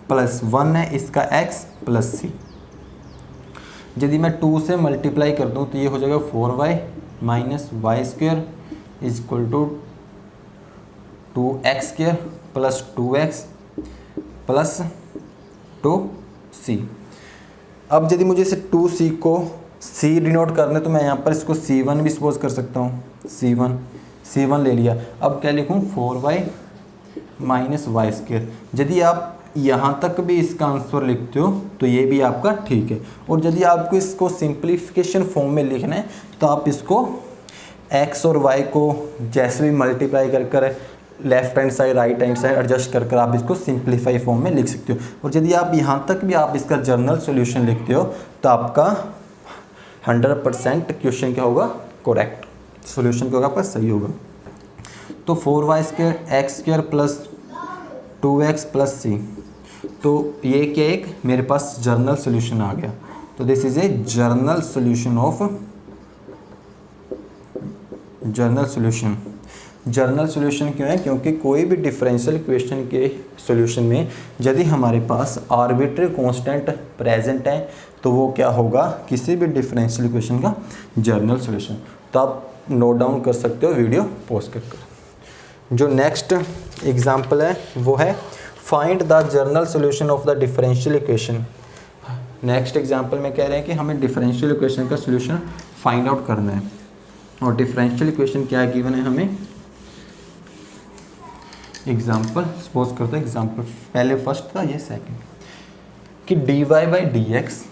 प्लस 1 है, इसका x प्लस c। यदि मैं 2 से मल्टीप्लाई कर दूं तो ये हो जाएगा 4y minus y² is equal to 2x² plus 2x plus 2c। अब यदि मुझे इसे 2c को c डिनोट करना है तो मैं यहाँ पर इसको c1 भी सपोज कर सकता हूँ, c1 ले लिया। अब क्या लिखूँ, 4y माइनस y²। यदि आप यहाँ तक भी इसका आंसर लिखते हो तो ये भी आपका ठीक है। और यदि आपको इसको सिंप्लीफिकेशन फॉर्म में लिखना है तो आप इसको x और y को जैसे भी मल्टीप्लाई कर left hand side right hand side adjust कर आप इसको सिंप्लीफाई फॉर्म में लिख सकते हो। और यदि आप यहाँ तक भी आप इसका जर्नल सॉल्यूशन लिखते हो तो आपका 100% क्वेश्चन क्या होगा, करेक्ट सॉल्यूशन क्या होगा आपका सही होगा। तो 4y² x² plus 2x plus c, तो ये क्या एक मेरे पास जर्नल सॉल्यूशन आ गया। तो this is A journal solution of journal solution क्यों है, क्योंकि कोई भी डिफरेंशियल इक्वेशन के सॉल्यूशन में यदि हमारे पास आर्बिट्री कांस्टेंट प्रेजेंट है तो वो क्या होगा, किसी भी डिफरेंशियल इक्वेशन का जर्नल सॉल्यूशन। तो आप नोट डाउन कर सकते हो वीडियो पॉज कर। जो नेक्स्ट एग्जांपल है वो है find the journal solution of the differential equation. Next example में कह रहे हैं कि हमें डिफरेंशियल इक्वेशन का सॉल्यूशन फाइंड आउट करना है। और डिफरेंशियल इक्वेशन क्या गिवन है हमें, एग्जांपल सपोज करते हैं, एग्जांपल पहले फर्स्ट था ये सेकंड, कि dy by D x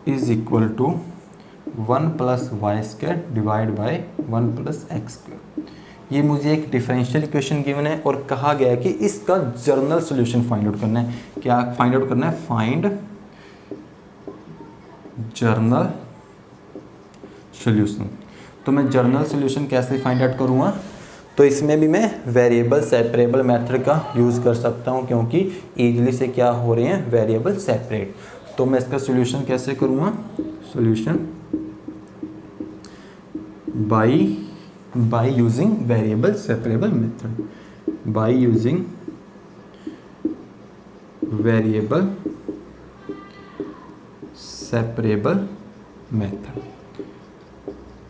is equal to 1 plus Y square divide by 1 plus X square. ये मुझे एक डिफरेंशियल इक्वेशन गिवन है और कहा गया है कि इसका जर्नल सॉल्यूशन फाइंड आउट करना है। क्या फाइंड आउट करना है, फाइंड जर्नल सॉल्यूशन। तो मैं जर्नल सॉल्यूशन कैसे फाइंड आउट करूँगा, तो इसमें भी मैं वेरिएबल सेपरेबल मेथड का यूज़ कर सकता हूँ क्योंकि ईजिली से क्या हो रहे हैं, वेरिएबल सेपरेट। तो मैं इसका सॉल्यूशन कैसे करूँगा, solution by using variable separable method, by using variable separable method.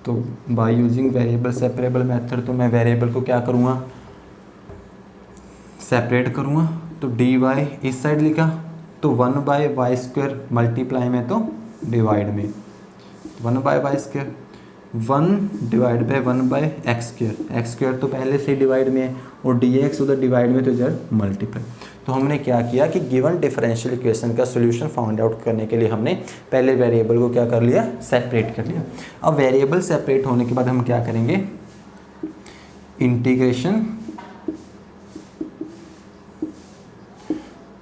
तो by using variable separable method, तो मैं वेरिएबल को क्या करूँगा, सेपरेट करूँगा। तो डी वाई इस साइड लिखा तो 1 बाय वाई स्क्वायर मल्टीप्लाई में तो डिवाइड में 1 by Y square, 1 divide by 1 by X square तो पहले से डिवाइड में है और डी एक्स उधर डिवाइड में तो इधर मल्टीप्लाई। तो हमने क्या किया कि गिवन डिफरेंशियल इक्वेशन का सॉल्यूशन फाइंड आउट करने के लिए हमने पहले वेरिएबल को क्या कर लिया, सेपरेट कर लिया। अब वेरिएबल सेपरेट होने के बाद हम क्या करेंगे, integration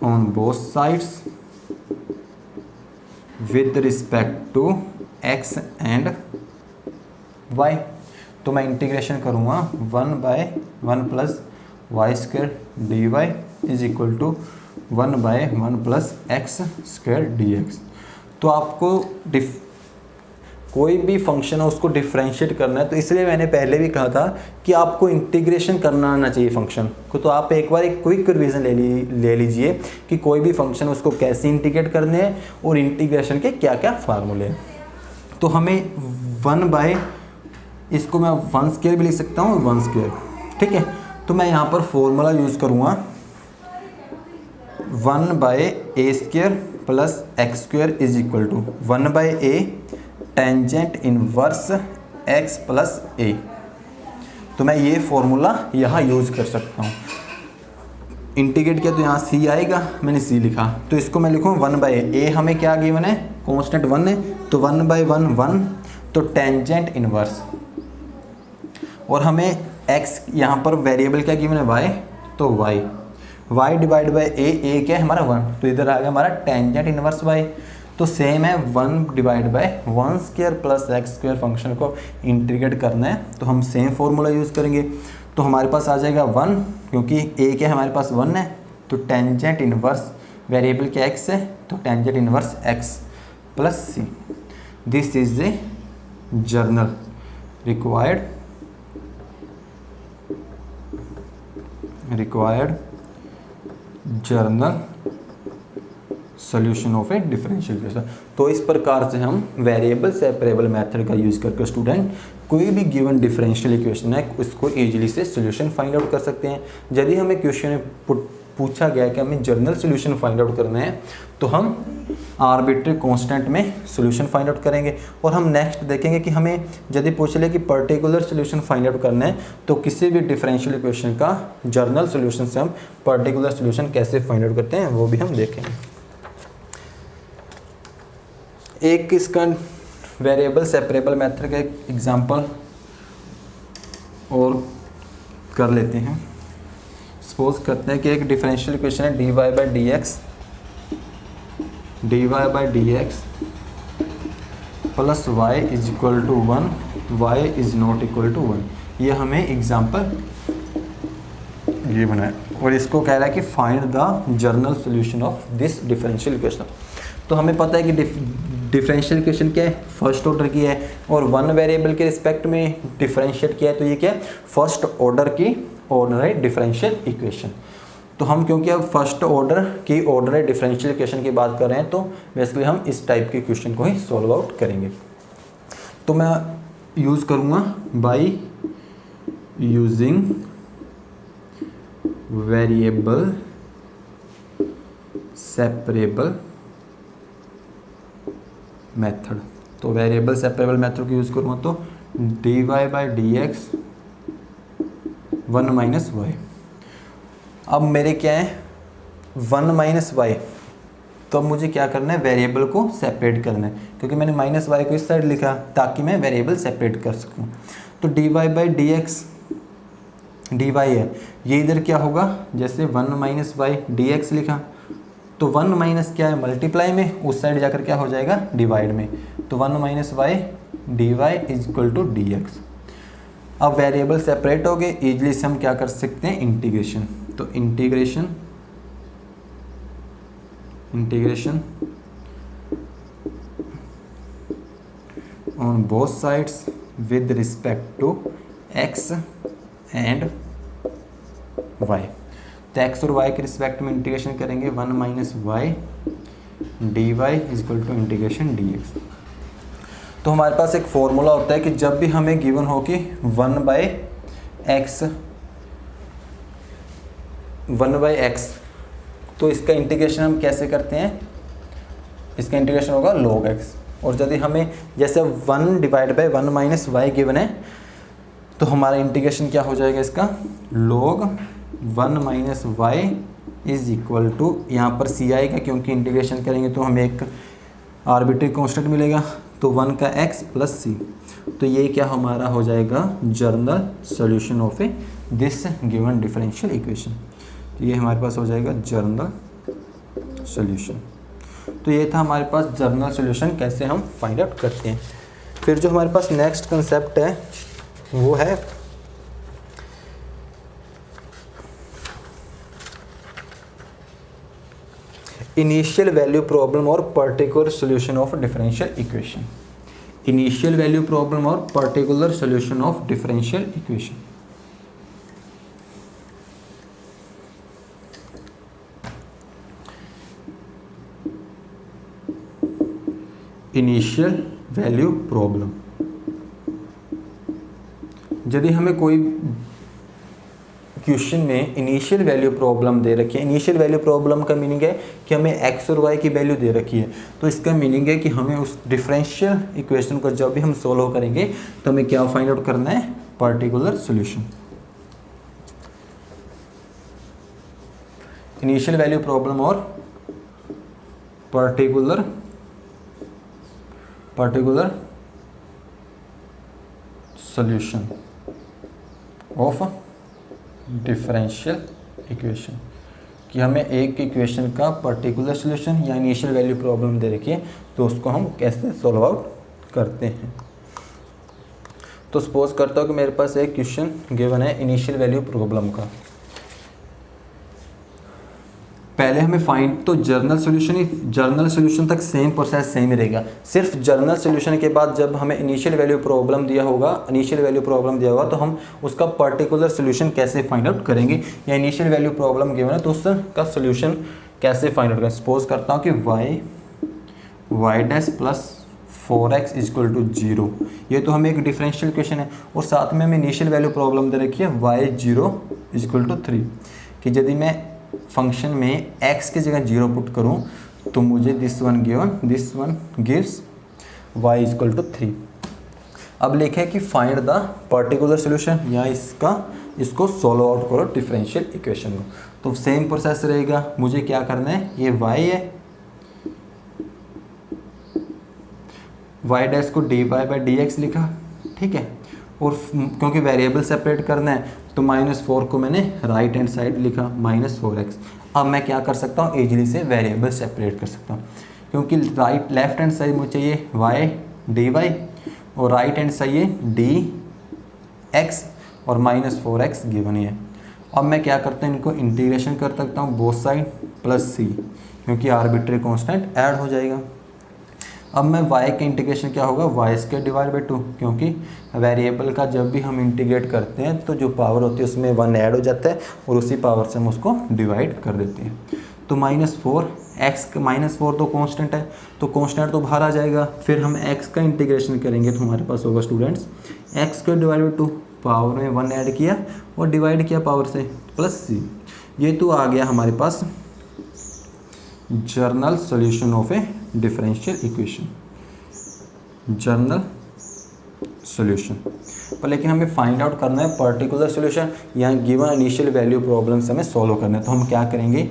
on both sides with respect to X and Y. तो मैं इंटीग्रेशन करूँगा 1 by 1 plus Y square D Y is equal to 1 by 1 plus X square D x. तो आपको कोई भी फंक्शन है उसको डिफरेंशिएट करना है, तो इसलिए मैंने पहले भी कहा था कि आपको इंटीग्रेशन करना आना चाहिए फंक्शन को। तो आप एक बार एक क्विक रिवीजन ले लीजिए कि कोई भी फंक्शन है उसको कैसे इंटीग्रेट करने हैं और इंटीग्रेशन के क्या क्या फार्मूले हैं। तो हमें 1 बाय, इसको मैं 1 स्क्वायर भी लिख सकता हूँ 1 स्क्वायर, ठीक है। तो मैं यहाँ पर फॉर्मूला यूज़ करूँगा 1 by A square plus X square is equal to 1 by A tangent inverse X plus A. तो मैं ये फॉर्मूला यहाँ यूज़ कर सकता हूँ। इंटीग्रेट किया तो यहाँ सी आएगा, मैंने सी लिखा, तो इसको मैं लिखूँ 1 बाय ए हमें क्या गिवन है, कांस्टेंट 1 है, तो 1 बाय 1 1, तो टेंजेंट इनवर्स, और हमें x यहाँ पर वेरिएबल क्या गिवन है y, तो y डिवाइड बाय a क्या है हमारा 1, तो इधर आ गया हमारा टेंजेंट इनवर्स y। तो सेम है 1 divide by 1 square plus X square function को इंटीग्रेट करना है, तो हम सेम फॉर्मूला यूज़ करेंगे। तो हमारे पास आ जाएगा 1, क्योंकि a क्या हमारे पास 1 है, तो टेंजेंट इनवर्स वेरिएबल क्या x है, तो tangent inverse x plus c। This is A journal required journal solution of a differential equation. तो इस प्रकार से हम वेरिएबल सेपरेबल मेथड का यूज़ करके स्टूडेंट कोई भी गिवन डिफरेंशियल इक्वेशन है उसको इजीली से सॉल्यूशन फाइंड आउट कर सकते हैं। यदि हमें क्वेश्चन पूछा गया है कि हमें जनरल सोल्यूशन फाइंड आउट करना है तो हम आर्बिट्री कांस्टेंट में सोल्यूशन फाइंड आउट करेंगे। और हम नेक्स्ट देखेंगे कि हमें यदि पूछ ले कि पर्टिकुलर सोल्यूशन फाइंड आउट करना है तो किसी भी डिफरेंशियल इक्वेशन का जनरल सोल्यूशन से हम पर्टिकुलर सोल्यूशन कैसे फाइंड आउट करते हैं वो भी हम देखेंगे। एक इसका वेरिएबल सेपरेबल मेथड का एक एग्जांपल और कर लेते हैं। सपोज करते हैं कि एक डिफरेंशियल इक्वेशन है dy by D X plus y is equal to 1 y is not equal to 1। ये हमें एग्जांपल ये बनाया और इसको कह रहा है कि find the general solution of this differential equation. तो हमें पता है कि डिफरेंशियल इक्वेशन क्या है, फर्स्ट ऑर्डर की है और वन वेरिएबल के रिस्पेक्ट में डिफरेंशिएट किया है तो ये क्या है, फर्स्ट ऑर्डर की ऑर्डिनरी डिफरेंशियल इक्वेशन। तो हम क्योंकि अब फर्स्ट ऑर्डर की ऑर्डिनरी डिफरेंशियल इक्वेशन की बात कर रहे हैं तो बेसिकली हम इस टाइप के क्वेश्चन को ही सॉल्व आउट करेंगे। तो मैं यूज़ करूँगा by using variable separable method. तो वेरिएबल सेपरेबल मेथड को यूज़ करूँगा तो dy by D X 1 minus Y. अब मेरे क्या है 1 माइनस वाई, तो अब मुझे क्या करना है, वेरिएबल को सेपरेट करना है क्योंकि मैंने माइनस वाई को इस साइड लिखा ताकि मैं वेरिएबल सेपरेट कर सकूं। तो dy by D x dy है, ये इधर क्या होगा, जैसे 1 माइनस वाई डी एक्स लिखा तो 1 माइनस क्या है मल्टीप्लाई में, उस साइड जाकर क्या हो जाएगा डिवाइड में। तो 1 minus Y D Y is equal to D X. अब वेरिएबल सेपरेट हो गए, ईजिली से हम क्या कर सकते हैं इंटीग्रेशन। तो integration on both sides with respect to X and Y. तो एक्स और वाई के रिस्पेक्ट में इंटीग्रेशन करेंगे 1 minus Y D Y is equal to integration D x. तो हमारे पास एक फॉर्मूला होता है कि जब भी हमें गिवन हो कि 1 बाई एक्स तो इसका इंटीग्रेशन हम कैसे करते हैं, इसका इंटीग्रेशन होगा log x। और यदि हमें जैसे 1 divide by 1 minus Y given है तो हमारा इंटीग्रेशन क्या हो जाएगा इसका log 1 minus Y is equal to, यहाँ पर सी आएगा क्योंकि इंटीग्रेशन करेंगे तो हमें एक आर्बिट्री कांस्टेंट मिलेगा तो 1 का x प्लस सी। तो ये क्या हमारा हो जाएगा general solution of A this given differential equation. तो ये हमारे पास हो जाएगा जनरल सॉल्यूशन। तो ये था हमारे पास जनरल सॉल्यूशन कैसे हम फाइंड आउट करते हैं। फिर जो हमारे पास नेक्स्ट कंसेप्ट है वो है इनिशियल वैल्यू प्रॉब्लम और particular solution of differential equation. Initial value problem और particular solution of differential equation. Initial value problem, यदि हमें कोई क्वेश्चन में इनिशियल वैल्यू प्रॉब्लम दे रखी है, इनिशियल वैल्यू प्रॉब्लम का मीनिंग है कि हमें एक्स और वाई की वैल्यू दे रखी है, तो इसका मीनिंग है कि हमें उस डिफरेंशियल इक्वेशन को जब भी हम सोल्व करेंगे तो हमें क्या फाइंड आउट करना है, particular solution. Initial value problem और particular solution of differential equation, कि हमें एक इक्वेशन का पर्टिकुलर सॉल्यूशन या इनिशियल वैल्यू प्रॉब्लम दे रखी है तो उसको हम कैसे सॉल्व आउट करते हैं। तो सपोज करता हूँ कि मेरे पास एक क्वेश्चन गिवन है इनिशियल वैल्यू प्रॉब्लम का। पहले हमें फाइंड, तो जर्नल सॉल्यूशन तक सेम प्रोसेस सेम ही रहेगा, सिर्फ जर्नल सॉल्यूशन के बाद जब हमें इनिशियल वैल्यू प्रॉब्लम दिया होगा तो हम उसका पर्टिकुलर सॉल्यूशन कैसे फाइंड आउट करेंगे, या इनिशियल वैल्यू प्रॉब्लम गिवन है तो उसका सॉल्यूशन कैसे फाइंड आउट करें। सपोज करता हूँ कि y dash plus 4x is equal to 0, ये तो हमें एक डिफरेंशियल इक्वेशन है और साथ में हमें इनिशियल वैल्यू प्रॉब्लम दे रखी है y 0 इज इक्वल टू 3, कि यदि मैं फंक्शन में x की जगह 0 पुट करूं तो मुझे this one gives y equal to 3। अब लिखे कि फाइंड द पर्टिकुलर सोल्यूशन, या इसको सोल्व आउट करो डिफरेंशियल इक्वेशन को। तो सेम प्रोसेस रहेगा, मुझे क्या करना है, ये y है, y डैश को dy बाई dx लिखा, ठीक है, और क्योंकि वेरिएबल सेपरेट करना है तो -4 को मैंने राइट हैंड साइड लिखा -4x। अब मैं क्या कर सकता हूँ, इजीली से वेरिएबल सेपरेट कर सकता हूँ, क्योंकि लेफ्ट हैंड साइड मुझे चाहिए y dy और राइट हैंड चाहिए dx और -4x गिवन है। अब मैं क्या करता हूँ, इनको इंटीग्रेशन कर सकता हूँ बोथ साइड प्लस c, क्योंकि आर्बिट्री कांस्टेंट ऐड हो जाएगा। अब मैं y का इंटीग्रेशन क्या होगा, y² डिवाइड बाई 2, क्योंकि वेरिएबल का जब भी हम इंटीग्रेट करते हैं तो जो पावर होती है उसमें 1 ऐड हो जाता है और उसी पावर से हम उसको डिवाइड कर देते हैं। तो -4 तो कांस्टेंट है, तो कांस्टेंट तो बाहर आ जाएगा। फिर हम x का इंटीग्रेशन करेंगे तो हमारे पास होगा students x² divide by 2, power में 1 ऐड किया और डिवाइड किया पावर से प्लस c। ये तो आ गया हमारे पास journal solution of a differential equation, journal solution. पर लेकिन हमें फाइंड आउट करना है पर्टिकुलर सॉल्यूशन, या गिवन इनिशियल वैल्यू प्रॉब्लम से हमें सॉल्व करना है। तो हम क्या करेंगे,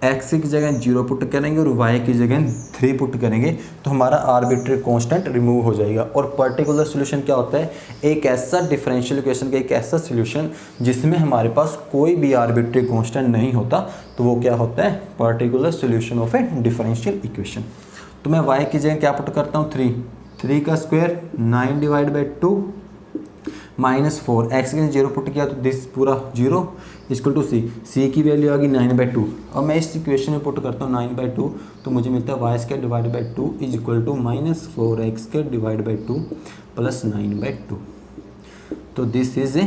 x की जगह 0 पुट करेंगे और y की जगह 3 पुट करेंगे, तो हमारा आर्बिट्री कांस्टेंट रिमूव हो जाएगा। और पर्टिकुलर सॉल्यूशन क्या होता है, एक ऐसा डिफरेंशियल इक्वेशन का एक ऐसा सॉल्यूशन जिसमें हमारे पास कोई भी आर्बिट्री कांस्टेंट नहीं होता, तो वो क्या होता है, particular solution of a differential equation. तो मैं y की जगह क्या पुट करता हूँ, 3 का स्क्वायर 9 डिवाइड बाई 2 -4, x के 0 पुट किया तो दिस पूरा 0 इक्वल टू c की वैल्यू आ गई 9/2। अब मैं इस इक्वेशन में पुट करता हूँ 9/2, तो मुझे मिलता है y² divide by 2 is equal to -4x² divide by 2 plus 9/2। तो this is a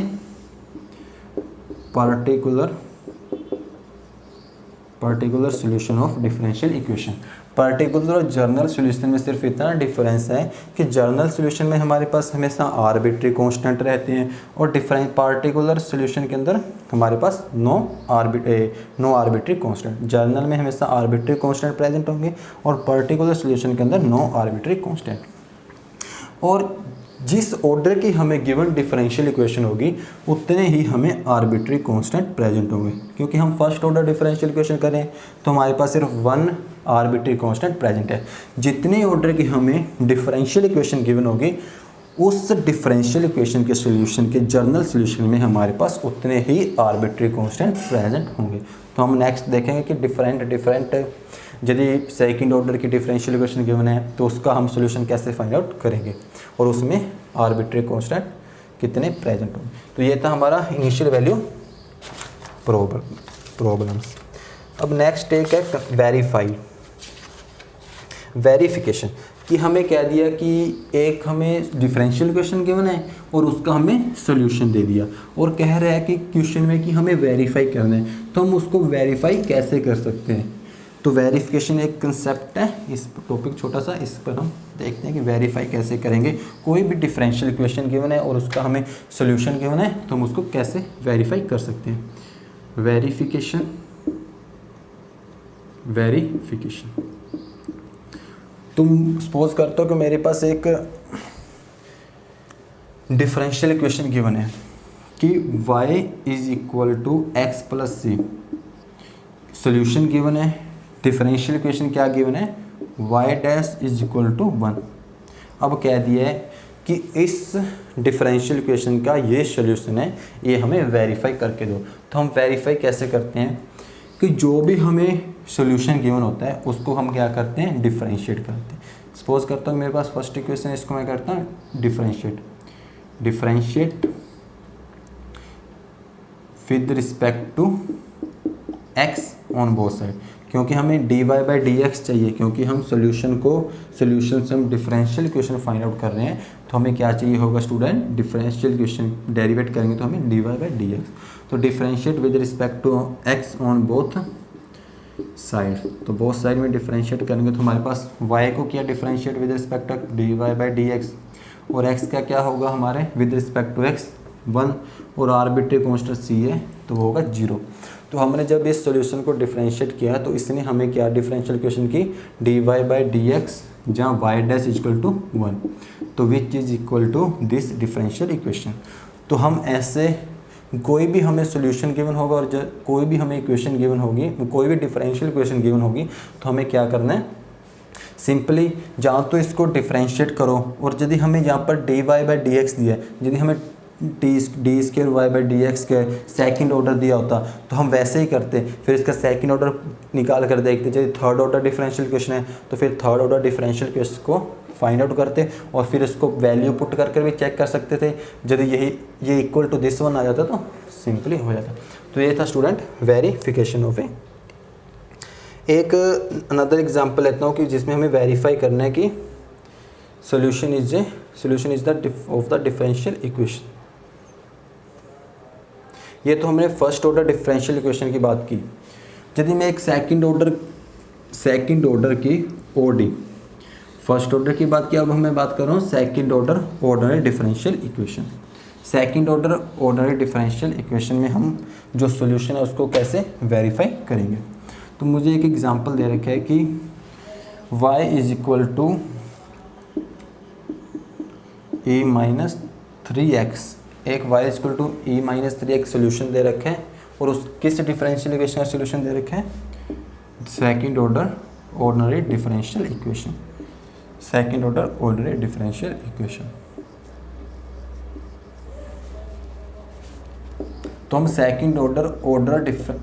particular solution of differential equation. Particular और जर्नल सॉल्यूशन में सिर्फ इतना डिफरेंस है कि जर्नल सॉल्यूशन में हमारे पास हमेशा आर्बिट्री कांस्टेंट रहते हैं और पार्टिकुलर सॉल्यूशन के अंदर हमारे पास नो आर्बिट्री कांस्टेंट। जर्नल में हमेशा आर्बिट्री कांस्टेंट प्रेजेंट होंगे और पर्टिकुलर सॉल्यूशन के अंदर नो आर्बिट्री कांस्टेंट। और जिस ऑर्डर की हमें गिवन डिफरेंशियल इक्वेशन होगी उतने ही हमें आर्बिट्री कांस्टेंट प्रेजेंट होंगे, क्योंकि हम फर्स्ट ऑर्डर डिफरेंशियल इक्वेशन करें तो हमारे पास सिर्फ 1 आर्बिट्री कांस्टेंट प्रेजेंट है। जितने ऑर्डर की हमें डिफरेंशियल इक्वेशन गिवन होगी उस डिफरेंशियल इक्वेशन के सॉल्यूशन के जर्नल सॉल्यूशन में हमारे पास उतने ही आर्बिट्री कांस्टेंट प्रेजेंट होंगे। तो हम नेक्स्ट देखेंगे कि डिफरेंट यदि सेकंड ऑर्डर की डिफरेंशियल इक्वेशन गिवन है तो उसका हम सॉल्यूशन कैसे फाइंड आउट करेंगे और उसमें आर्बिट्री कांस्टेंट कितने प्रेजेंट होंगे। तो ये था हमारा इनिशियल वैल्यू प्रॉब्लम्स। अब नेक्स्ट एक है वेरिफिकेशन, कि हमें कह दिया कि एक हमें डिफरेंशियल इक्वेशन गिवन है और उसका हमें सॉल्यूशन दे दिया और कह रहा है कि क्वेश्चन में कि हमें वेरीफाई करना है, तो हम उसको वेरीफाई कैसे कर सकते हैं। तो वेरिफिकेशन एक कंसेप्ट है, इस टॉपिक छोटा सा, इस पर हम देखते हैं कि वेरीफाई कैसे करेंगे। कोई भी डिफरेंशियल इक्वेशन गिवन है और उसका हमें सॉल्यूशन गिवन है तो हम उसको कैसे वेरीफाई कर सकते हैं। वेरिफिकेशन तुम सपोज करते हो कि मेरे पास एक डिफरेंशियल इक्वेशन गिवन है कि y is equal to x plus C, solution given है। डिफरेंशियल इक्वेशन क्या गिवन है, y dash is equal to 1। अब कह दिया है कि इस डिफरेंशियल इक्वेशन का ये सोल्यूशन है, ये हमें वेरीफाई करके दो। तो हम वेरीफाई कैसे करते हैं कि जो भी हमें सोल्यूशन गिवन होता है उसको हम क्या करते हैं, डिफरेंशिएट करते हैं। सपोज करता हूँ मेरे पास फर्स्ट इक्वेशन है, इसको मैं करता हूँ differentiate with respect to x on both side, क्योंकि हमें dy बाई dx चाहिए, क्योंकि हम सोल्यूशन से हम डिफरेंशियल इक्वेशन फाइंड आउट कर रहे हैं। तो हमें क्या चाहिए होगा स्टूडेंट, डिफरेंशियल इक्वेशन डेरिवेट करेंगे तो हमें dy बाई dx। तो differentiate with respect to x on both side, तो बोथ साइड में डिफरेंशिएट करेंगे तो हमारे पास y को क्या differentiate with respect to dy by dx और x का क्या होगा हमारे विद रिस्पेक्ट टू x 1 और आर्बिट्री कांस्टेंट c है तो वो होगा 0। तो हमने जब इस सॉल्यूशन को डिफरेंशिएट किया तो इसने हमें क्या डिफरेंशियल इक्वेशन की dy बाई डी एक्स जहाँ वाई डैश इक्वल टू 1, तो which is equal to this differential equation. तो हम ऐसे कोई भी हमें सॉल्यूशन गिवन होगा और कोई भी हमें इक्वेशन गिवन होगी, कोई भी डिफरेंशियल इक्वेशन गिवन होगी, तो हमें क्या करना है, सिंपली जहाँ तो इसको डिफरेंशिएट करो और यदि हमें यहाँ पर dy बाई डी एक्स दिया है, यदि हमें D square Y by D x के सेकेंड ऑर्डर दिया होता तो हम वैसे ही करते, फिर इसका सेकंड ऑर्डर निकाल कर देखते, यदि थर्ड ऑर्डर डिफरेंशियल इक्वेशन है तो फिर थर्ड ऑर्डर डिफरेंशियल इक्वेशन को फाइंड आउट करते और फिर इसको वैल्यू पुट करके भी चेक कर सकते थे। यदि ये इक्वल टू दिस वन आ जाता तो सिंपली हो जाता। तो ये था स्टूडेंट वेरिफिकेशन ऑफ एक अनदर एग्जांपल लेता हूँ कि जिसमें हमें वेरीफाई करना है कि solution is the of the differential equation. ये तो हमने फर्स्ट ऑर्डर डिफरेंशियल इक्वेशन की बात की। यदि मैं एक सेकंड ऑर्डर की ओडी, फर्स्ट ऑर्डर की बात की, अब मैं बात कर रहा हूँ second order ordinary differential equation. Second order ordinary differential equation में हम जो सॉल्यूशन है उसको कैसे वेरीफाई करेंगे। तो मुझे एक एग्जांपल दे रखा है कि y is equal to e minus 3x, एक y is equal to e minus 3x solution दे रखे हैं और उस किस डिफरेंशियल इक्वेशन का सोल्यूशन दे रखे हैं, second order ordinary differential equation, second order ordinary differential equation. तो हम सेकंड ऑर्डर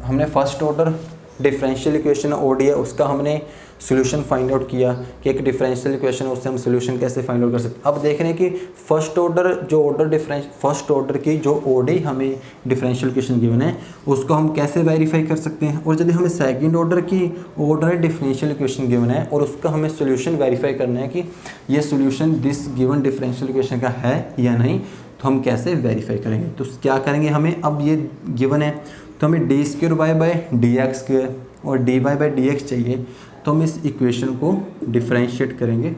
हमने first order differential equation ODE है उसका हमने सॉल्यूशन फाइंड आउट किया कि एक डिफरेंशियल इक्वेशन है उससे हम सॉल्यूशन कैसे फाइंड आउट कर सकते हैं। अब देख रहे हैं कि फर्स्ट ऑर्डर की जो ओडी हमें डिफरेंशियल इक्वेशन गिवन है उसको हम कैसे वेरीफाई कर सकते हैं, और यदि हमें सेकंड ऑर्डर की ऑर्डिनरी डिफरेंशियल इक्वेशन गिवन है और उसका हमें सॉल्यूशन वेरीफाई करना है कि ये solution this given differential equation का है या नहीं, तो हम कैसे वेरीफाई करेंगे। तो क्या करेंगे, हमें अब ये गिवन है तो हमें D square Y by D x square और d Y by D x चाहिए, तो हम इस इक्वेशन को डिफरेंशिएट करेंगे।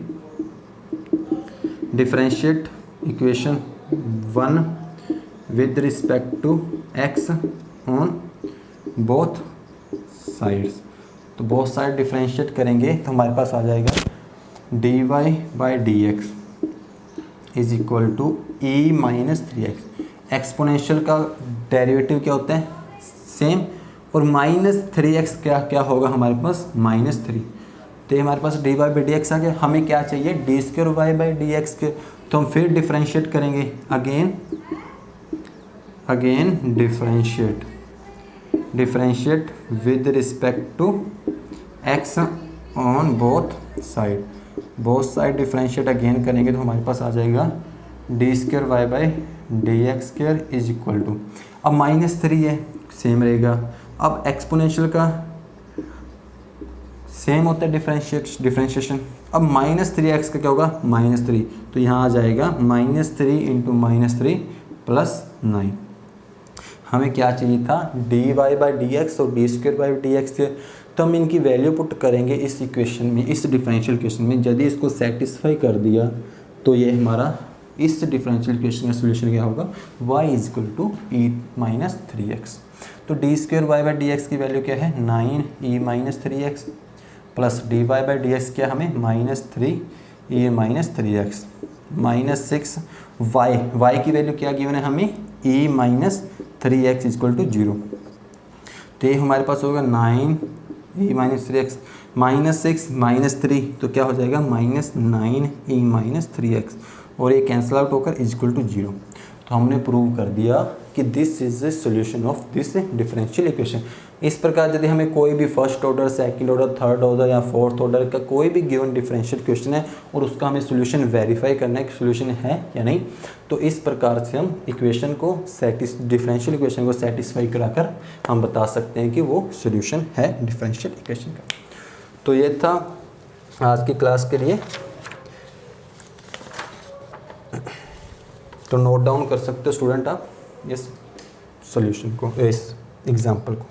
Differentiate equation 1 with respect to x on both sides. तो बोथ साइड डिफरेंशिएट करेंगे तो हमारे पास आ जाएगा d Y by D x is equal to E minus 3x। Exponential का डेरिवेटिव क्या होता है, सेम, और माइनस 3x क्या होगा हमारे पास -3। तो हमारे पास d Y by D x आ गया। हमें क्या चाहिए, d square Y by D x के, तो हम फिर डिफरेंशिएट करेंगे again differentiate with respect to x on both side differentiate again करेंगे तो हमारे पास आ जाएगा d square Y by D x square is equal to, अब -3 है सेम रहेगा। अब एक्सपोनेंशियल का सेम होता है डिफरेंशिएशन। अब -3x का क्या होगा, -3, तो यहाँ आ जाएगा -3 इंटू -3 प्लस 9। हमें क्या चाहिए था, d Y by D x और d square by D x, तो हम इनकी वैल्यू पुट करेंगे इस इक्वेशन में, इस डिफरेंशियल इक्वेशन में। यदि इसको सेटिस्फाई कर दिया तो ये हमारा इस डिफरेंशियल इक्वेशन का सोल्यूशन क्या होगा, y is equal to E minus 3x। तो D square Y by D X की वैल्यू क्या है, 9e minus 3x plus D Y by D X क्या हमें -3e माइनस 3x -6 y की वैल्यू क्या गिवन है हमें, e minus 3x is equal to 0। तो ये हमारे पास होगा 9e माइनस 3x -6 -3, तो क्या हो जाएगा -9e माइनस 3x, और ये कैंसिल आउट होकर इज इक्वल टू 0। तो हमने प्रूव कर दिया कि this is the solution of this differential equation. इस प्रकार यदि हमें कोई भी first order, second order, third order या फोर्थ ऑर्डर का कोई भी गिवन डिफरेंशियल इक्वेशन है और उसका हमें सॉल्यूशन वेरीफाई करना है कि सॉल्यूशन है या नहीं, तो इस प्रकार से हम इक्वेशन को डिफरेंशियल इक्वेशन को सेटिस्फाई कराकर हम बता सकते हैं कि वो सॉल्यूशन है डिफरेंशियल इक्वेशन का। तो ये था आज की क्लास के लिए। तो नोट डाउन कर सकते हो स्टूडेंट आप इस सॉल्यूशन को, इस एग्जाम्पल को।